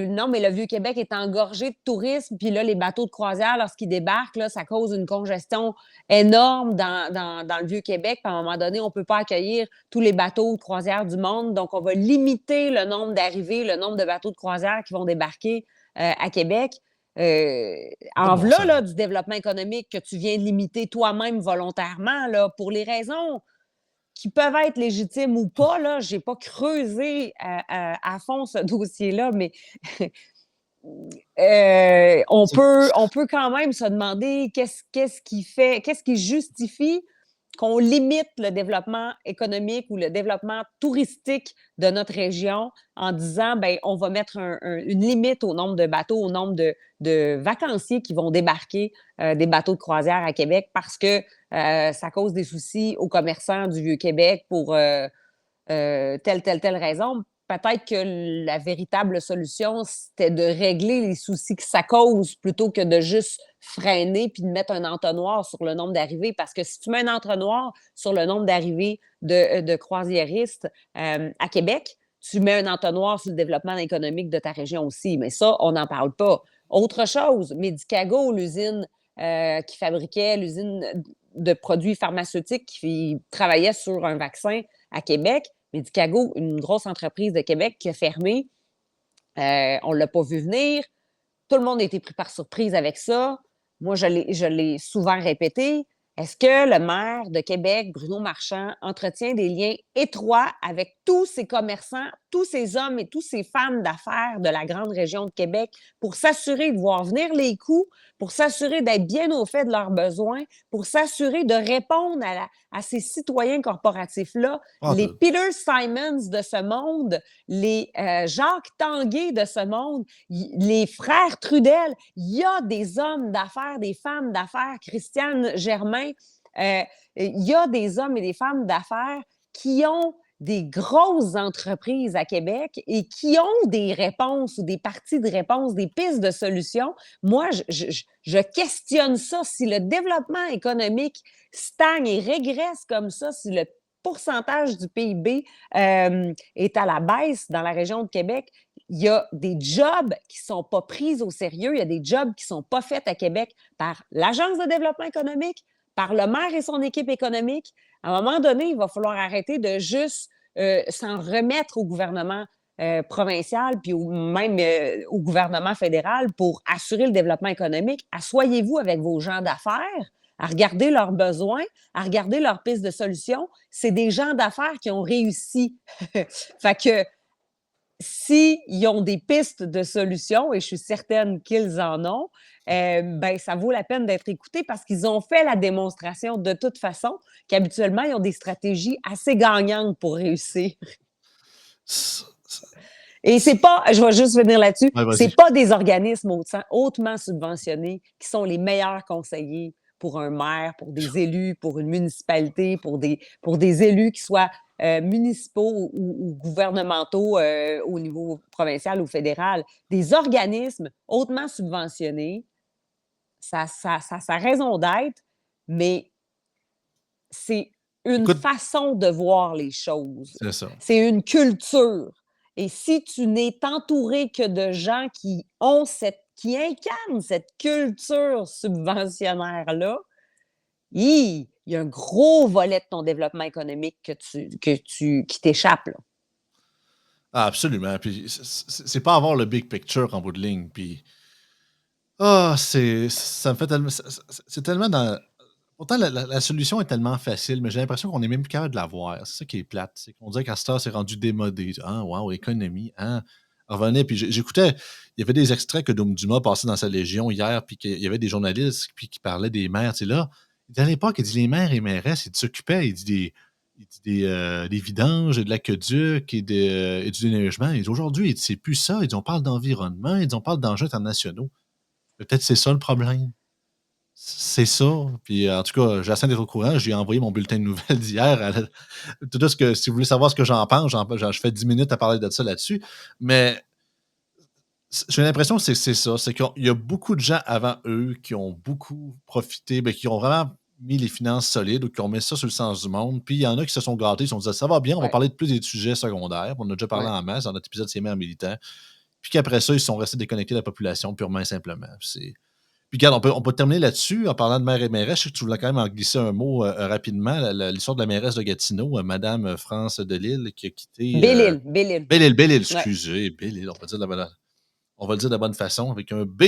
Non, mais le Vieux-Québec est engorgé de tourisme, puis là, les bateaux de croisière, lorsqu'ils débarquent, là, ça cause une congestion énorme dans le Vieux-Québec. Puis à un moment donné, on ne peut pas accueillir tous les bateaux de croisière du monde. Donc, on va limiter le nombre d'arrivées, le nombre de bateaux de croisière qui vont débarquer à Québec. Pas de En bon v'là, sens. là, du développement économique que tu viens de limiter toi-même volontairement, là, pour les raisons qui peuvent être légitimes ou pas, là, j'ai pas creusé à fond ce dossier-là, mais on peut quand même se demander qu'est-ce qui justifie qu'on limite le développement économique ou le développement touristique de notre région en disant, ben, on va mettre une limite au nombre de bateaux, au nombre de vacanciers qui vont débarquer des bateaux de croisière à Québec parce que ça cause des soucis aux commerçants du Vieux-Québec pour telle raison. Peut-être que la véritable solution, c'était de régler les soucis que ça cause plutôt que de juste freiner puis de mettre un entonnoir sur le nombre d'arrivées. Parce que si tu mets un entonnoir sur le nombre d'arrivées de croisiéristes à Québec, tu mets un entonnoir sur le développement économique de ta région aussi. Mais ça, on n'en parle pas. Autre chose, Medicago, l'usine qui fabriquait, l'usine de produits pharmaceutiques qui travaillait sur un vaccin à Québec, Medicago, une grosse entreprise de Québec qui a fermé. On ne l'a pas vu venir. Tout le monde a été pris par surprise avec ça. Moi, je l'ai souvent répété. Est-ce que le maire de Québec, Bruno Marchand, entretient des liens étroits avec tous ces commerçants, tous ces hommes et toutes ces femmes d'affaires de la grande région de Québec pour s'assurer de voir venir les coûts, pour s'assurer d'être bien au fait de leurs besoins, pour s'assurer de répondre à ces citoyens corporatifs-là, les Peter Simons de ce monde, les Jacques Tanguay de ce monde, les frères Trudel, il y a des hommes d'affaires, des femmes d'affaires, Christiane Germain, il y a des hommes et des femmes d'affaires qui ont des grosses entreprises à Québec et qui ont des réponses ou des parties de réponses, des pistes de solutions. Moi, je questionne ça. Si le développement économique stagne et régresse comme ça, si le pourcentage du PIB est à la baisse dans la région de Québec, il y a des jobs qui ne sont pas pris au sérieux, il y a des jobs qui ne sont pas faits à Québec par l'Agence de développement économique, par le maire et son équipe économique. À un moment donné, il va falloir arrêter de juste s'en remettre au gouvernement provincial puis même au gouvernement fédéral pour assurer le développement économique. Asseyez-vous avec vos gens d'affaires à regarder leurs besoins, à regarder leurs pistes de solutions. C'est des gens d'affaires qui ont réussi. Fait que s'ils ont des pistes de solutions, et je suis certaine qu'ils en ont, ben, ça vaut la peine d'être écouté parce qu'ils ont fait la démonstration de toute façon qu'habituellement, ils ont des stratégies assez gagnantes pour réussir. Et c'est pas, je vais juste venir là-dessus, c'est pas des organismes hautement subventionnés qui sont les meilleurs conseillers pour un maire, pour des élus, pour une municipalité, pour des élus qui soient municipaux ou gouvernementaux au niveau provincial ou fédéral. Des organismes hautement subventionnés, ça a sa raison d'être, mais c'est une façon de voir les choses. C'est ça. C'est une culture. Et si tu n'es entouré que de gens qui incarnent cette culture subventionnaire-là, il y a un gros volet de ton développement économique qui t'échappe. Là. Ah, absolument. Puis c'est pas avoir le big picture en bout de ligne. Puis ça me fait tellement. C'est tellement dans. Pourtant, la solution est tellement facile, mais j'ai l'impression qu'on n'est même plus capable de la voir. C'est ça qui est plate. C'est qu'on dirait qu'à cette heure, c'est rendu démodé. Ah, wow, économie. Ah, revenez. Puis j'écoutais, il y avait des extraits que Dom Dumas passait dans sa Légion hier, puis qu'il y avait des journalistes qui parlaient des maires. Tu sais, là, à l'époque, il dit les maires et mairesses, ils s'occupaient, il dit des vidanges, de l'aqueduc et du déneigement. Il dit aujourd'hui, il dit, c'est plus ça. Il dit on parle d'environnement, il dit on parle d'enjeux internationaux. Peut-être c'est ça le problème. C'est ça. Puis en tout cas, j'essaie d'être au courant. J'ai envoyé mon bulletin de nouvelles d'hier. Tout ce que, si vous voulez savoir ce que j'en pense, je fais 10 minutes à parler de ça là-dessus. Mais j'ai l'impression que c'est ça. C'est qu'il y a beaucoup de gens avant eux qui ont beaucoup profité, qui ont vraiment mis les finances solides ou qui ont mis ça sur le sens du monde. Puis il y en a qui se sont gâtés, ils se sont dit ça va bien, on va parler de plus des sujets secondaires. On a déjà parlé en masse dans notre épisode de ces maires militants. Puis qu'après ça, ils sont restés déconnectés de la population purement et simplement. Puis regarde, on peut terminer là-dessus en parlant de maire et mairesse. Je sais que tu voulais quand même en glisser un mot rapidement. L'histoire de la mairesse de Gatineau, Madame France Delisle, qui a quitté... Belle-Île, excusez. Belle-Île, on va le dire de la bonne façon, avec un B.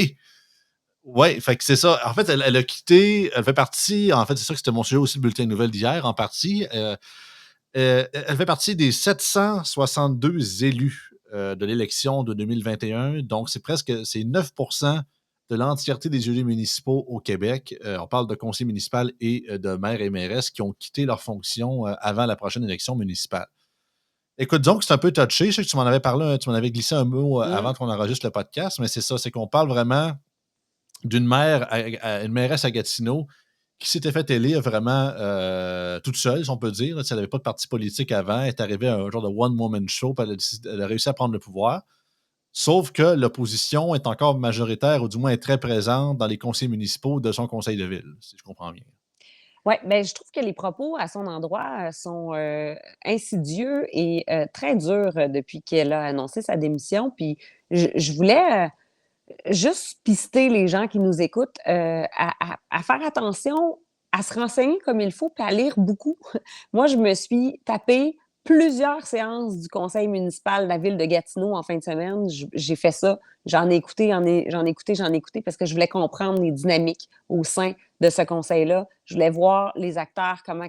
Oui, fait que c'est ça. En fait, elle a quitté, elle fait partie... En fait, c'est ça que c'était mon sujet aussi, le bulletin de nouvelles d'hier, en partie. Elle fait partie des 762 élus de l'élection de 2021. Donc, c'est 9% de l'entièreté des élus municipaux au Québec. On parle de conseils municipaux et de maires et mairesses qui ont quitté leurs fonctions avant la prochaine élection municipale. Écoute, donc, c'est un peu touché. Je sais que tu m'en avais parlé, tu m'en avais glissé un mot avant qu'on enregistre le podcast, mais c'est ça, c'est qu'on parle vraiment d'une mairesse à Gatineau qui s'était fait élire vraiment toute seule, si on peut dire. Elle n'avait pas de parti politique avant. Elle est arrivée à un genre de one-woman show, puis elle a réussi à prendre le pouvoir. Sauf que l'opposition est encore majoritaire, ou du moins est très présente dans les conseils municipaux de son conseil de ville, si je comprends bien. Oui, mais je trouve que les propos à son endroit sont insidieux et très durs depuis qu'elle a annoncé sa démission. Puis je voulais juste pister les gens qui nous écoutent à faire attention, à se renseigner comme il faut, puis à lire beaucoup. Moi, je me suis tapé plusieurs séances du conseil municipal de la ville de Gatineau en fin de semaine. J'ai fait ça. J'en ai écouté, j'en ai écouté parce que je voulais comprendre les dynamiques au sein de ce conseil-là. Je voulais voir les acteurs, comment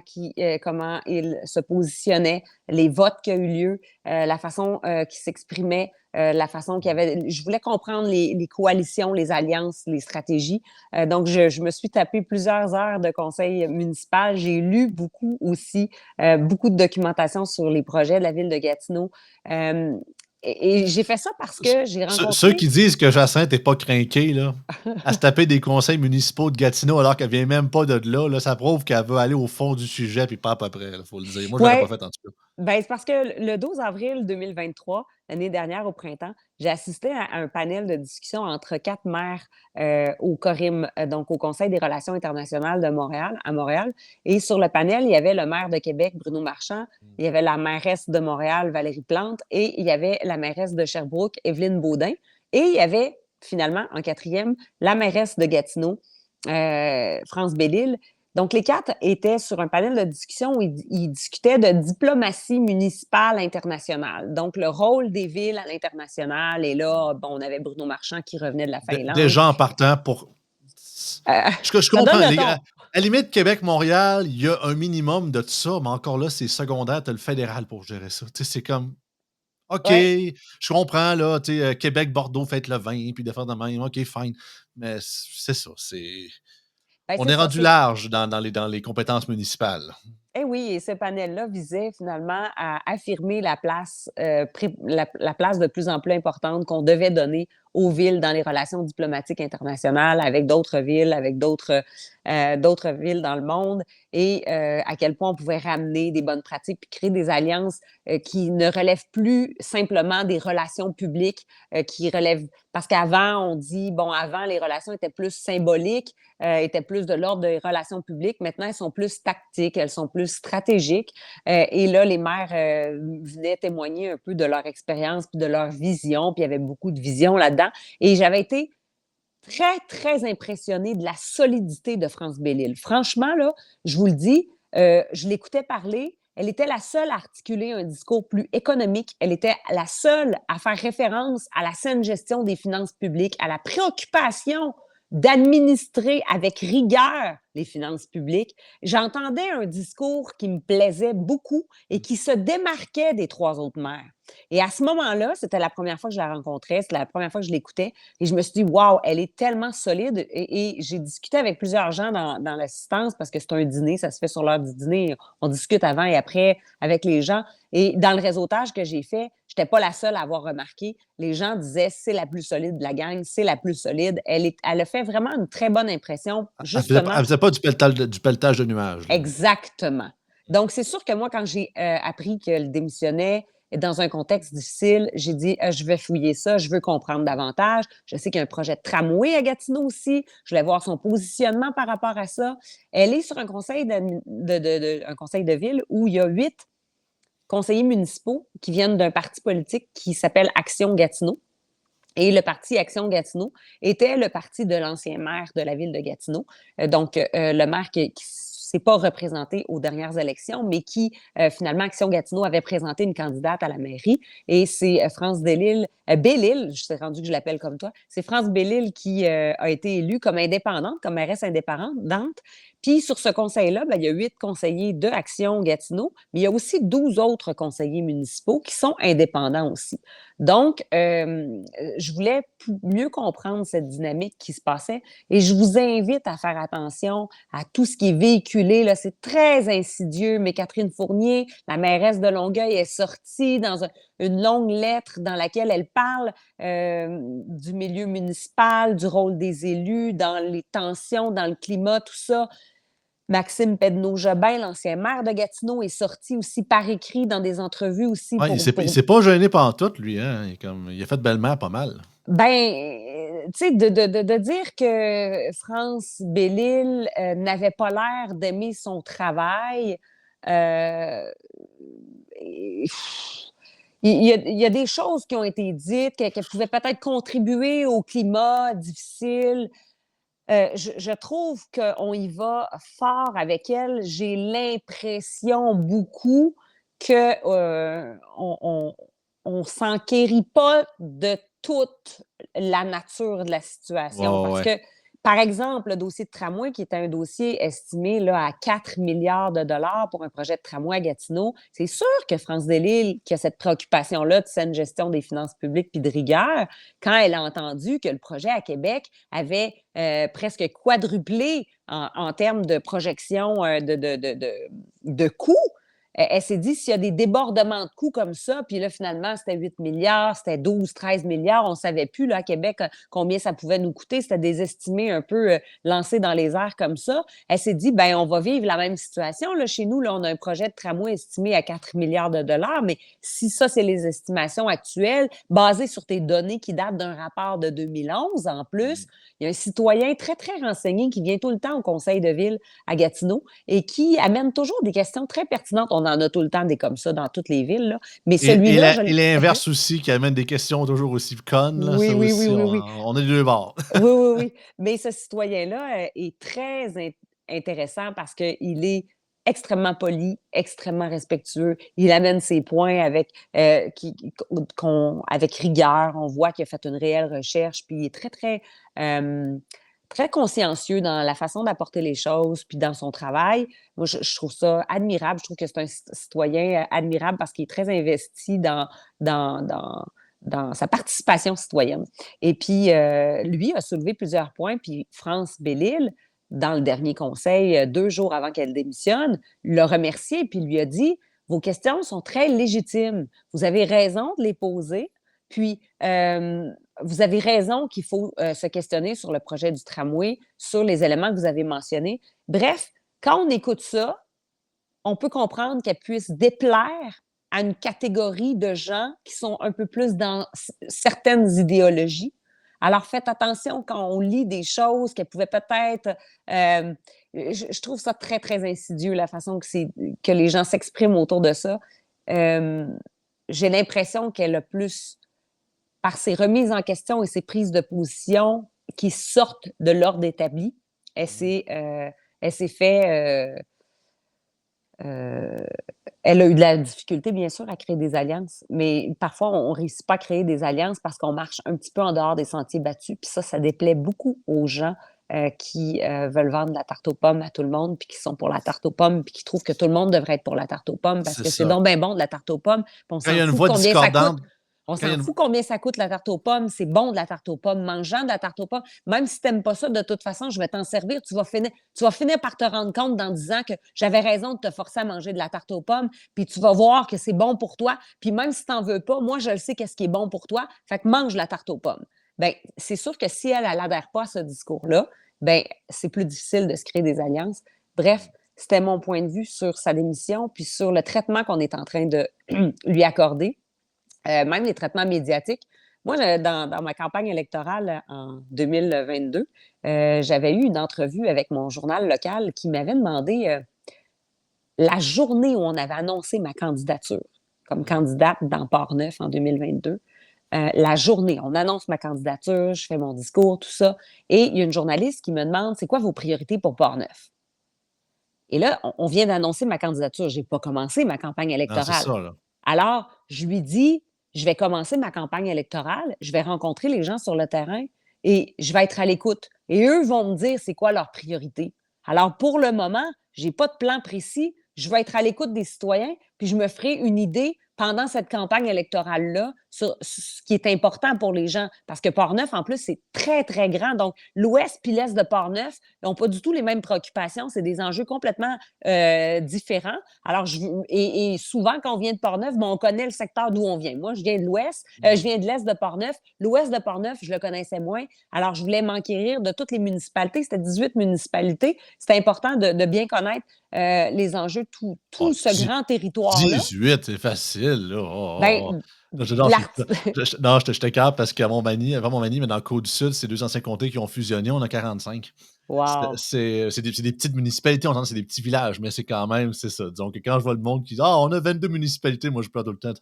ils se positionnaient, les votes qui ont eu lieu, la façon qu'ils s'exprimaient, la façon qu'il y avait. Je voulais comprendre les coalitions, les alliances, les stratégies. Donc, je me suis tapé plusieurs heures de conseil municipal. J'ai lu beaucoup aussi, beaucoup de documentation sur les projets de la ville de Gatineau. Et j'ai fait ça parce que j'ai Ceux rencontré. qui disent que Jacinthe n'est pas crinqué, là, à se taper des conseils municipaux de Gatineau alors qu'elle vient même pas de là, ça prouve qu'elle veut aller au fond du sujet puis pas à peu près, il faut le dire. Moi, je l'aurais pas Ouais, fait en tout cas. ben, c'est parce que le 12 avril 2023, l'année dernière au printemps, j'ai assisté à un panel de discussion entre 4 maires au CORIM, donc au Conseil des relations internationales de Montréal, à Montréal. Et sur le panel, il y avait le maire de Québec, Bruno Marchand, il y avait la mairesse de Montréal, Valérie Plante, et il y avait la mairesse de Sherbrooke, Évelyne Baudin. Et il y avait finalement, en quatrième, la mairesse de Gatineau, France Bellil. Donc, les 4 étaient sur un panel de discussion où ils discutaient de diplomatie municipale internationale. Donc, le rôle des villes à l'international. Et là, bon, on avait Bruno Marchand qui revenait de la Finlande. Déjà en partant pour. Euh, Je ça comprends. donne le ton. À la limite, Québec-Montréal, il y a un minimum de tout ça, mais encore là, c'est secondaire, tu as le fédéral pour gérer ça. Tu sais, c'est comme. OK, Ouais. je comprends, là, tu sais, Québec-Bordeaux, faites le vin, puis de faire de même. OK, fine. Mais c'est ça, c'est. Ben, On c'est est ça. rendu large dans les compétences municipales. Eh oui, et ce panel-là visait finalement à affirmer la place, la place de plus en plus importante qu'on devait donner aux villes dans les relations diplomatiques internationales avec d'autres villes, avec d'autres villes dans le monde, et à quel point on pouvait ramener des bonnes pratiques puis créer des alliances qui ne relèvent plus simplement des relations publiques, qui relèvent. Parce qu'avant, on dit, bon, avant, les relations étaient plus symboliques, étaient plus de l'ordre des relations publiques. Maintenant, elles sont plus tactiques, elles sont plus stratégiques. Et là, les maires venaient témoigner un peu de leur expérience puis de leur vision. Puis il y avait beaucoup de vision là-dedans. Et j'avais été très, très impressionnée de la solidité de France Bellil. Franchement, là, je vous le dis, je l'écoutais parler. Elle était la seule à articuler un discours plus économique. Elle était la seule à faire référence à la saine gestion des finances publiques, à la préoccupation d'administrer avec rigueur les finances publiques. J'entendais un discours qui me plaisait beaucoup et qui se démarquait des 3 autres maires. Et à ce moment-là, c'était la première fois que je la rencontrais, c'était la première fois que je l'écoutais, et je me suis dit, waouh, elle est tellement solide. Et j'ai discuté avec plusieurs gens dans l'assistance parce que c'est un dîner, ça se fait sur l'heure du dîner. On discute avant et après avec les gens. Et dans le réseautage que j'ai fait, je n'étais pas la seule à avoir remarqué. Les gens disaient, c'est la plus solide de la gang, c'est la plus solide. Elle a fait vraiment une très bonne impression, justement. Elle faisait pas du pelletage de nuages, là. Exactement. Donc, c'est sûr que moi, quand j'ai appris qu'elle démissionnait dans un contexte difficile, j'ai dit, je vais fouiller ça, je veux comprendre davantage. Je sais qu'il y a un projet de tramway à Gatineau aussi. Je voulais voir son positionnement par rapport à ça. Elle est sur un conseil un conseil de ville où il y a 8 conseillers municipaux qui viennent d'un parti politique qui s'appelle Action Gatineau. Et le parti Action Gatineau était le parti de l'ancien maire de la ville de Gatineau. Donc, le maire qui s'est pas représenté aux dernières élections, mais qui, finalement, Action Gatineau avait présenté une candidate à la mairie. Et c'est France Bellil, je suis rendu que je l'appelle comme toi, c'est France Bellil qui a été élue comme indépendante, comme mairesse indépendante. Puis sur ce conseil-là, ben, il y a 8 conseillers de Action Gatineau, mais il y a aussi 12 autres conseillers municipaux qui sont indépendants aussi. Donc, je voulais mieux comprendre cette dynamique qui se passait et je vous invite à faire attention à tout ce qui est véhiculé. Là, c'est très insidieux, mais Catherine Fournier, la mairesse de Longueuil, est sortie dans une longue lettre dans laquelle elle parle du milieu municipal, du rôle des élus, dans les tensions, dans le climat, tout ça. Maxime Pedneau-Jobin, l'ancien maire de Gatineau, est sorti aussi par écrit dans des entrevues aussi Ouais, il s'est pas gêné pantoute, lui, hein? Il a fait belle-mère pas mal. tu sais, de dire que France Bellil n'avait pas l'air d'aimer son travail, euh, et- il y a des choses qui ont été dites, qu'elle pouvaient peut-être contribuer au climat difficile. Je trouve qu'on y va fort avec elle. J'ai l'impression beaucoup que on s'enquérit pas de toute la nature de la situation. Ouais, Parce ouais. que, par exemple, le dossier de tramway, qui est un dossier estimé là, à 4 milliards de dollars pour un projet de tramway à Gatineau, c'est sûr que France Delisle, qui a cette préoccupation-là de saine gestion des finances publiques puis de rigueur, quand elle a entendu que le projet à Québec avait presque quadruplé en termes de projection de coûts. Elle s'est dit, s'il y a des débordements de coûts comme ça, puis là, finalement, c'était 8 milliards, c'était 12, 13 milliards, on ne savait plus là, à Québec combien ça pouvait nous coûter. C'était des estimés un peu lancés dans les airs comme ça. Elle s'est dit, ben on va vivre la même situation. Là, chez nous, là, on a un projet de tramway estimé à 4 milliards de dollars, mais si ça, c'est les estimations actuelles, basées sur tes données qui datent d'un rapport de 2011 en plus, il y a un citoyen très, très renseigné qui vient tout le temps au conseil de ville à Gatineau et qui amène toujours des questions très pertinentes. On en a tout le temps des comme ça dans toutes les villes, là. Mais celui-là, Et l'inverse aussi, qui amène des questions toujours aussi connes, là, Oui, ça oui, oui, aussi, oui, oui. on est des deux bords. Oui, oui, oui. Mais ce citoyen-là est très intéressant parce qu'il est extrêmement poli, extrêmement respectueux. Il amène ses points avec rigueur. On voit qu'il a fait une réelle recherche, puis il est très, très, très consciencieux dans la façon d'apporter les choses, puis dans son travail. Moi, je trouve ça admirable. Je trouve que c'est un citoyen admirable parce qu'il est très investi dans, dans, dans sa participation citoyenne. Et puis, lui a soulevé plusieurs points, puis France Bellil, dans le dernier conseil, 2 jours avant qu'elle démissionne, l'a remercié, puis lui a dit, vos questions sont très légitimes. Vous avez raison de les poser, puis vous avez raison qu'il faut se questionner sur le projet du tramway, sur les éléments que vous avez mentionnés. Bref, quand on écoute ça, on peut comprendre qu'elle puisse déplaire à une catégorie de gens qui sont un peu plus dans certaines idéologies. Alors, faites attention quand on lit des choses qu'elle pouvait peut-être... je trouve ça très, très insidieux, la façon que les gens s'expriment autour de ça. J'ai l'impression qu'elle a plus, par ses remises en question et ses prises de position qui sortent de l'ordre établi, elle s'est fait... elle a eu de la difficulté, bien sûr, à créer des alliances, mais parfois, on ne réussit pas à créer des alliances parce qu'on marche un petit peu en dehors des sentiers battus. Puis ça déplaît beaucoup aux gens qui veulent vendre la tarte aux pommes à tout le monde, puis qui sont pour la tarte aux pommes, puis qui trouvent que tout le monde devrait être pour la tarte aux pommes parce C'est que c'est ça. donc bien bon de la tarte aux pommes, puis on Quand il s'en y a une fout voix combien ça coûte. discordante, On quand il y a s'en une... fout combien ça coûte la tarte aux pommes, c'est bon de la tarte aux pommes. Mangeant de la tarte aux pommes, même si tu n'aimes pas ça, de toute façon, je vais t'en servir. Tu vas finir par te rendre compte dans 10 ans que j'avais raison de te forcer à manger de la tarte aux pommes, puis tu vas voir que c'est bon pour toi. Puis même si tu n'en veux pas, moi, je le sais qu'est-ce qui est bon pour toi. Fait que mange la tarte aux pommes. Bien, c'est sûr que si elle n'adhère pas à ce discours-là, bien, c'est plus difficile de se créer des alliances. Bref, c'était mon point de vue sur sa démission, puis sur le traitement qu'on est en train de lui accorder. Même les traitements médiatiques. Moi, dans ma campagne électorale en 2022, j'avais eu une entrevue avec mon journal local qui m'avait demandé la journée où on avait annoncé ma candidature comme candidate dans Port-Neuf en 2022. La journée, on annonce ma candidature, je fais mon discours, tout ça. Et il y a une journaliste qui me demande, c'est quoi vos priorités pour Port-Neuf? Et là, on vient d'annoncer ma candidature. Je n'ai pas commencé ma campagne Non, c'est électorale. ça, là. Alors, je lui dis, je vais commencer ma campagne électorale, je vais rencontrer les gens sur le terrain et je vais être à l'écoute. Et eux vont me dire c'est quoi leur priorité. Alors, pour le moment, je n'ai pas de plan précis. Je vais être à l'écoute des citoyens, puis je me ferai une idée pendant cette campagne électorale-là sur ce qui est important pour les gens. Parce que Port-Neuf, en plus, c'est très, très grand. Donc, l'ouest puis l'est de Port-Neuf n'ont pas du tout les mêmes préoccupations. C'est des enjeux complètement différents. Alors, et souvent, quand on vient de Port-Neuf, on connaît le secteur d'où on vient. Moi, je viens de l'ouest, je viens de l'est de Port-Neuf. L'ouest de Port-Neuf, je le connaissais moins. Alors, je voulais m'enquérir de toutes les municipalités. C'était 18 municipalités. C'était important de bien connaître les enjeux, tout ce grand territoire-là. 18, c'est facile. Là. Oh, Ben, oh. Non, j'étais capable parce qu'à Montmagny, avant Montmagny, mais dans le Côte-du-Sud, c'est 2 anciens comtés qui ont fusionné, on a 45. Wow. C'est des petites municipalités, on entend, c'est des petits villages, mais c'est quand même, c'est ça. Donc, quand je vois le monde qui dit « Ah, on a 22 municipalités », moi, je pleure tout le temps.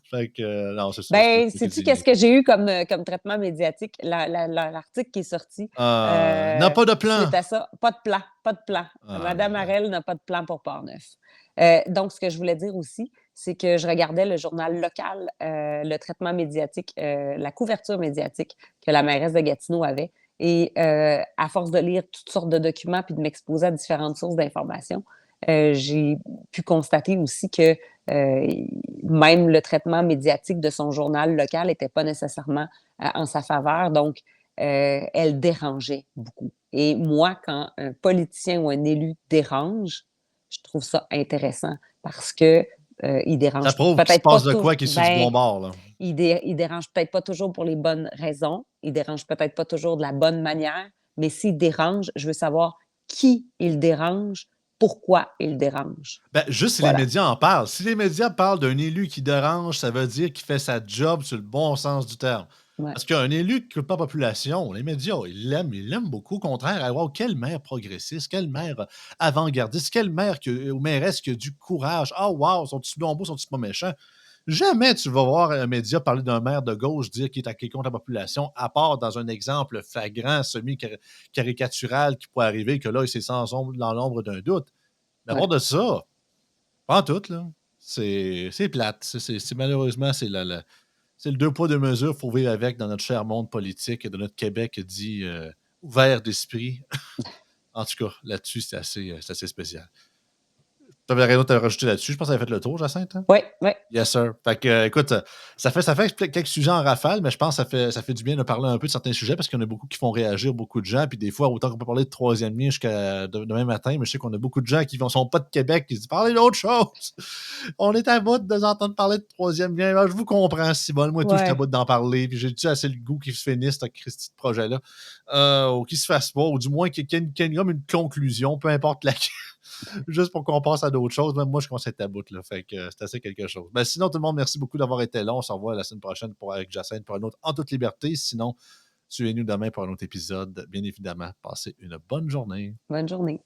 Fait que, non, c'est ça. Ben, sais-tu qu'est-ce que j'ai eu comme traitement médiatique? L'article qui est sorti. N'a pas de plan. Suite à ça, pas de plan, pas de plan. Madame Harel n'a pas de plan pour Port-Neuf. Donc, ce que je voulais dire aussi, c'est que je regardais le journal local, le traitement médiatique, la couverture médiatique que la mairesse de Gatineau avait. Et à force de lire toutes sortes de documents puis de m'exposer à différentes sources d'informations, j'ai pu constater aussi que même le traitement médiatique de son journal local n'était pas nécessairement en sa faveur. Donc, elle dérangeait beaucoup. Et moi, quand un politicien ou un élu dérange, je trouve ça intéressant parce que il dérange Ça prouve qu'il se peut-être passe pas de quoi qui est sur du bon bord. Là. Il dérange peut-être pas toujours pour les bonnes raisons, il dérange peut-être pas toujours de la bonne manière, mais s'il dérange, je veux savoir qui il dérange, pourquoi il dérange. Ben, juste si Voilà. les médias en parlent. Si les médias parlent d'un élu qui dérange, ça veut dire qu'il fait sa job sur le bon sens du terme. Ouais. Parce qu'un élu qui ne coûte pas la population, les médias, ils l'aiment beaucoup. Au contraire, wow, quelle maire progressiste, quelle maire avant-gardiste, quelle maire ou mairesse qui a du courage. Ah, wow, sont-ils bien beaux, sont-ils pas méchants? Jamais tu vas voir un média parler d'un maire de gauche dire qu'il est contre la population, à part dans un exemple flagrant, semi-caricatural qui pourrait arriver, que là, c'est sans ombre, dans l'ombre d'un doute. Mais à part de ça, pas en tout, là. C'est plate. C'est malheureusement, c'est le deux poids, deux mesures, il faut vivre avec dans notre cher monde politique et de notre Québec dit ouvert d'esprit. En tout cas, là-dessus, c'est assez spécial. Tu avais rien d'autre à rajouter là-dessus. Je pense que ça avait fait le tour, Jacinthe. Hein? Oui, oui. Yes, sir. Fait que, écoute, ça fait quelques sujets en rafale, mais je pense que ça fait du bien de parler un peu de certains sujets parce qu'il y en a beaucoup qui font réagir beaucoup de gens. Puis des fois, autant qu'on peut parler de troisième lien jusqu'à demain matin, mais je sais qu'on a beaucoup de gens qui ne sont pas de Québec qui se disent parlez d'autre chose. On est à bout de nous entendre parler de troisième lien. Alors, je vous comprends, Simone. Moi, tout, je suis à bout d'en parler. Puis j'ai-tu assez le goût qu'il se finisse, ce Christy de projet-là, ou qu'il se fasse pas, ou du moins qu'il y ait comme une conclusion, peu importe laquelle. Juste pour qu'on passe à d'autres choses. Même moi, je conseille ta bout, là. Fait que c'est assez quelque chose. Ben, sinon, tout le monde, merci beaucoup d'avoir été là. On se revoit la semaine prochaine avec Jacinthe pour un autre En toute liberté. Sinon, suivez-nous demain pour un autre épisode. Bien évidemment, passez une bonne journée. Bonne journée.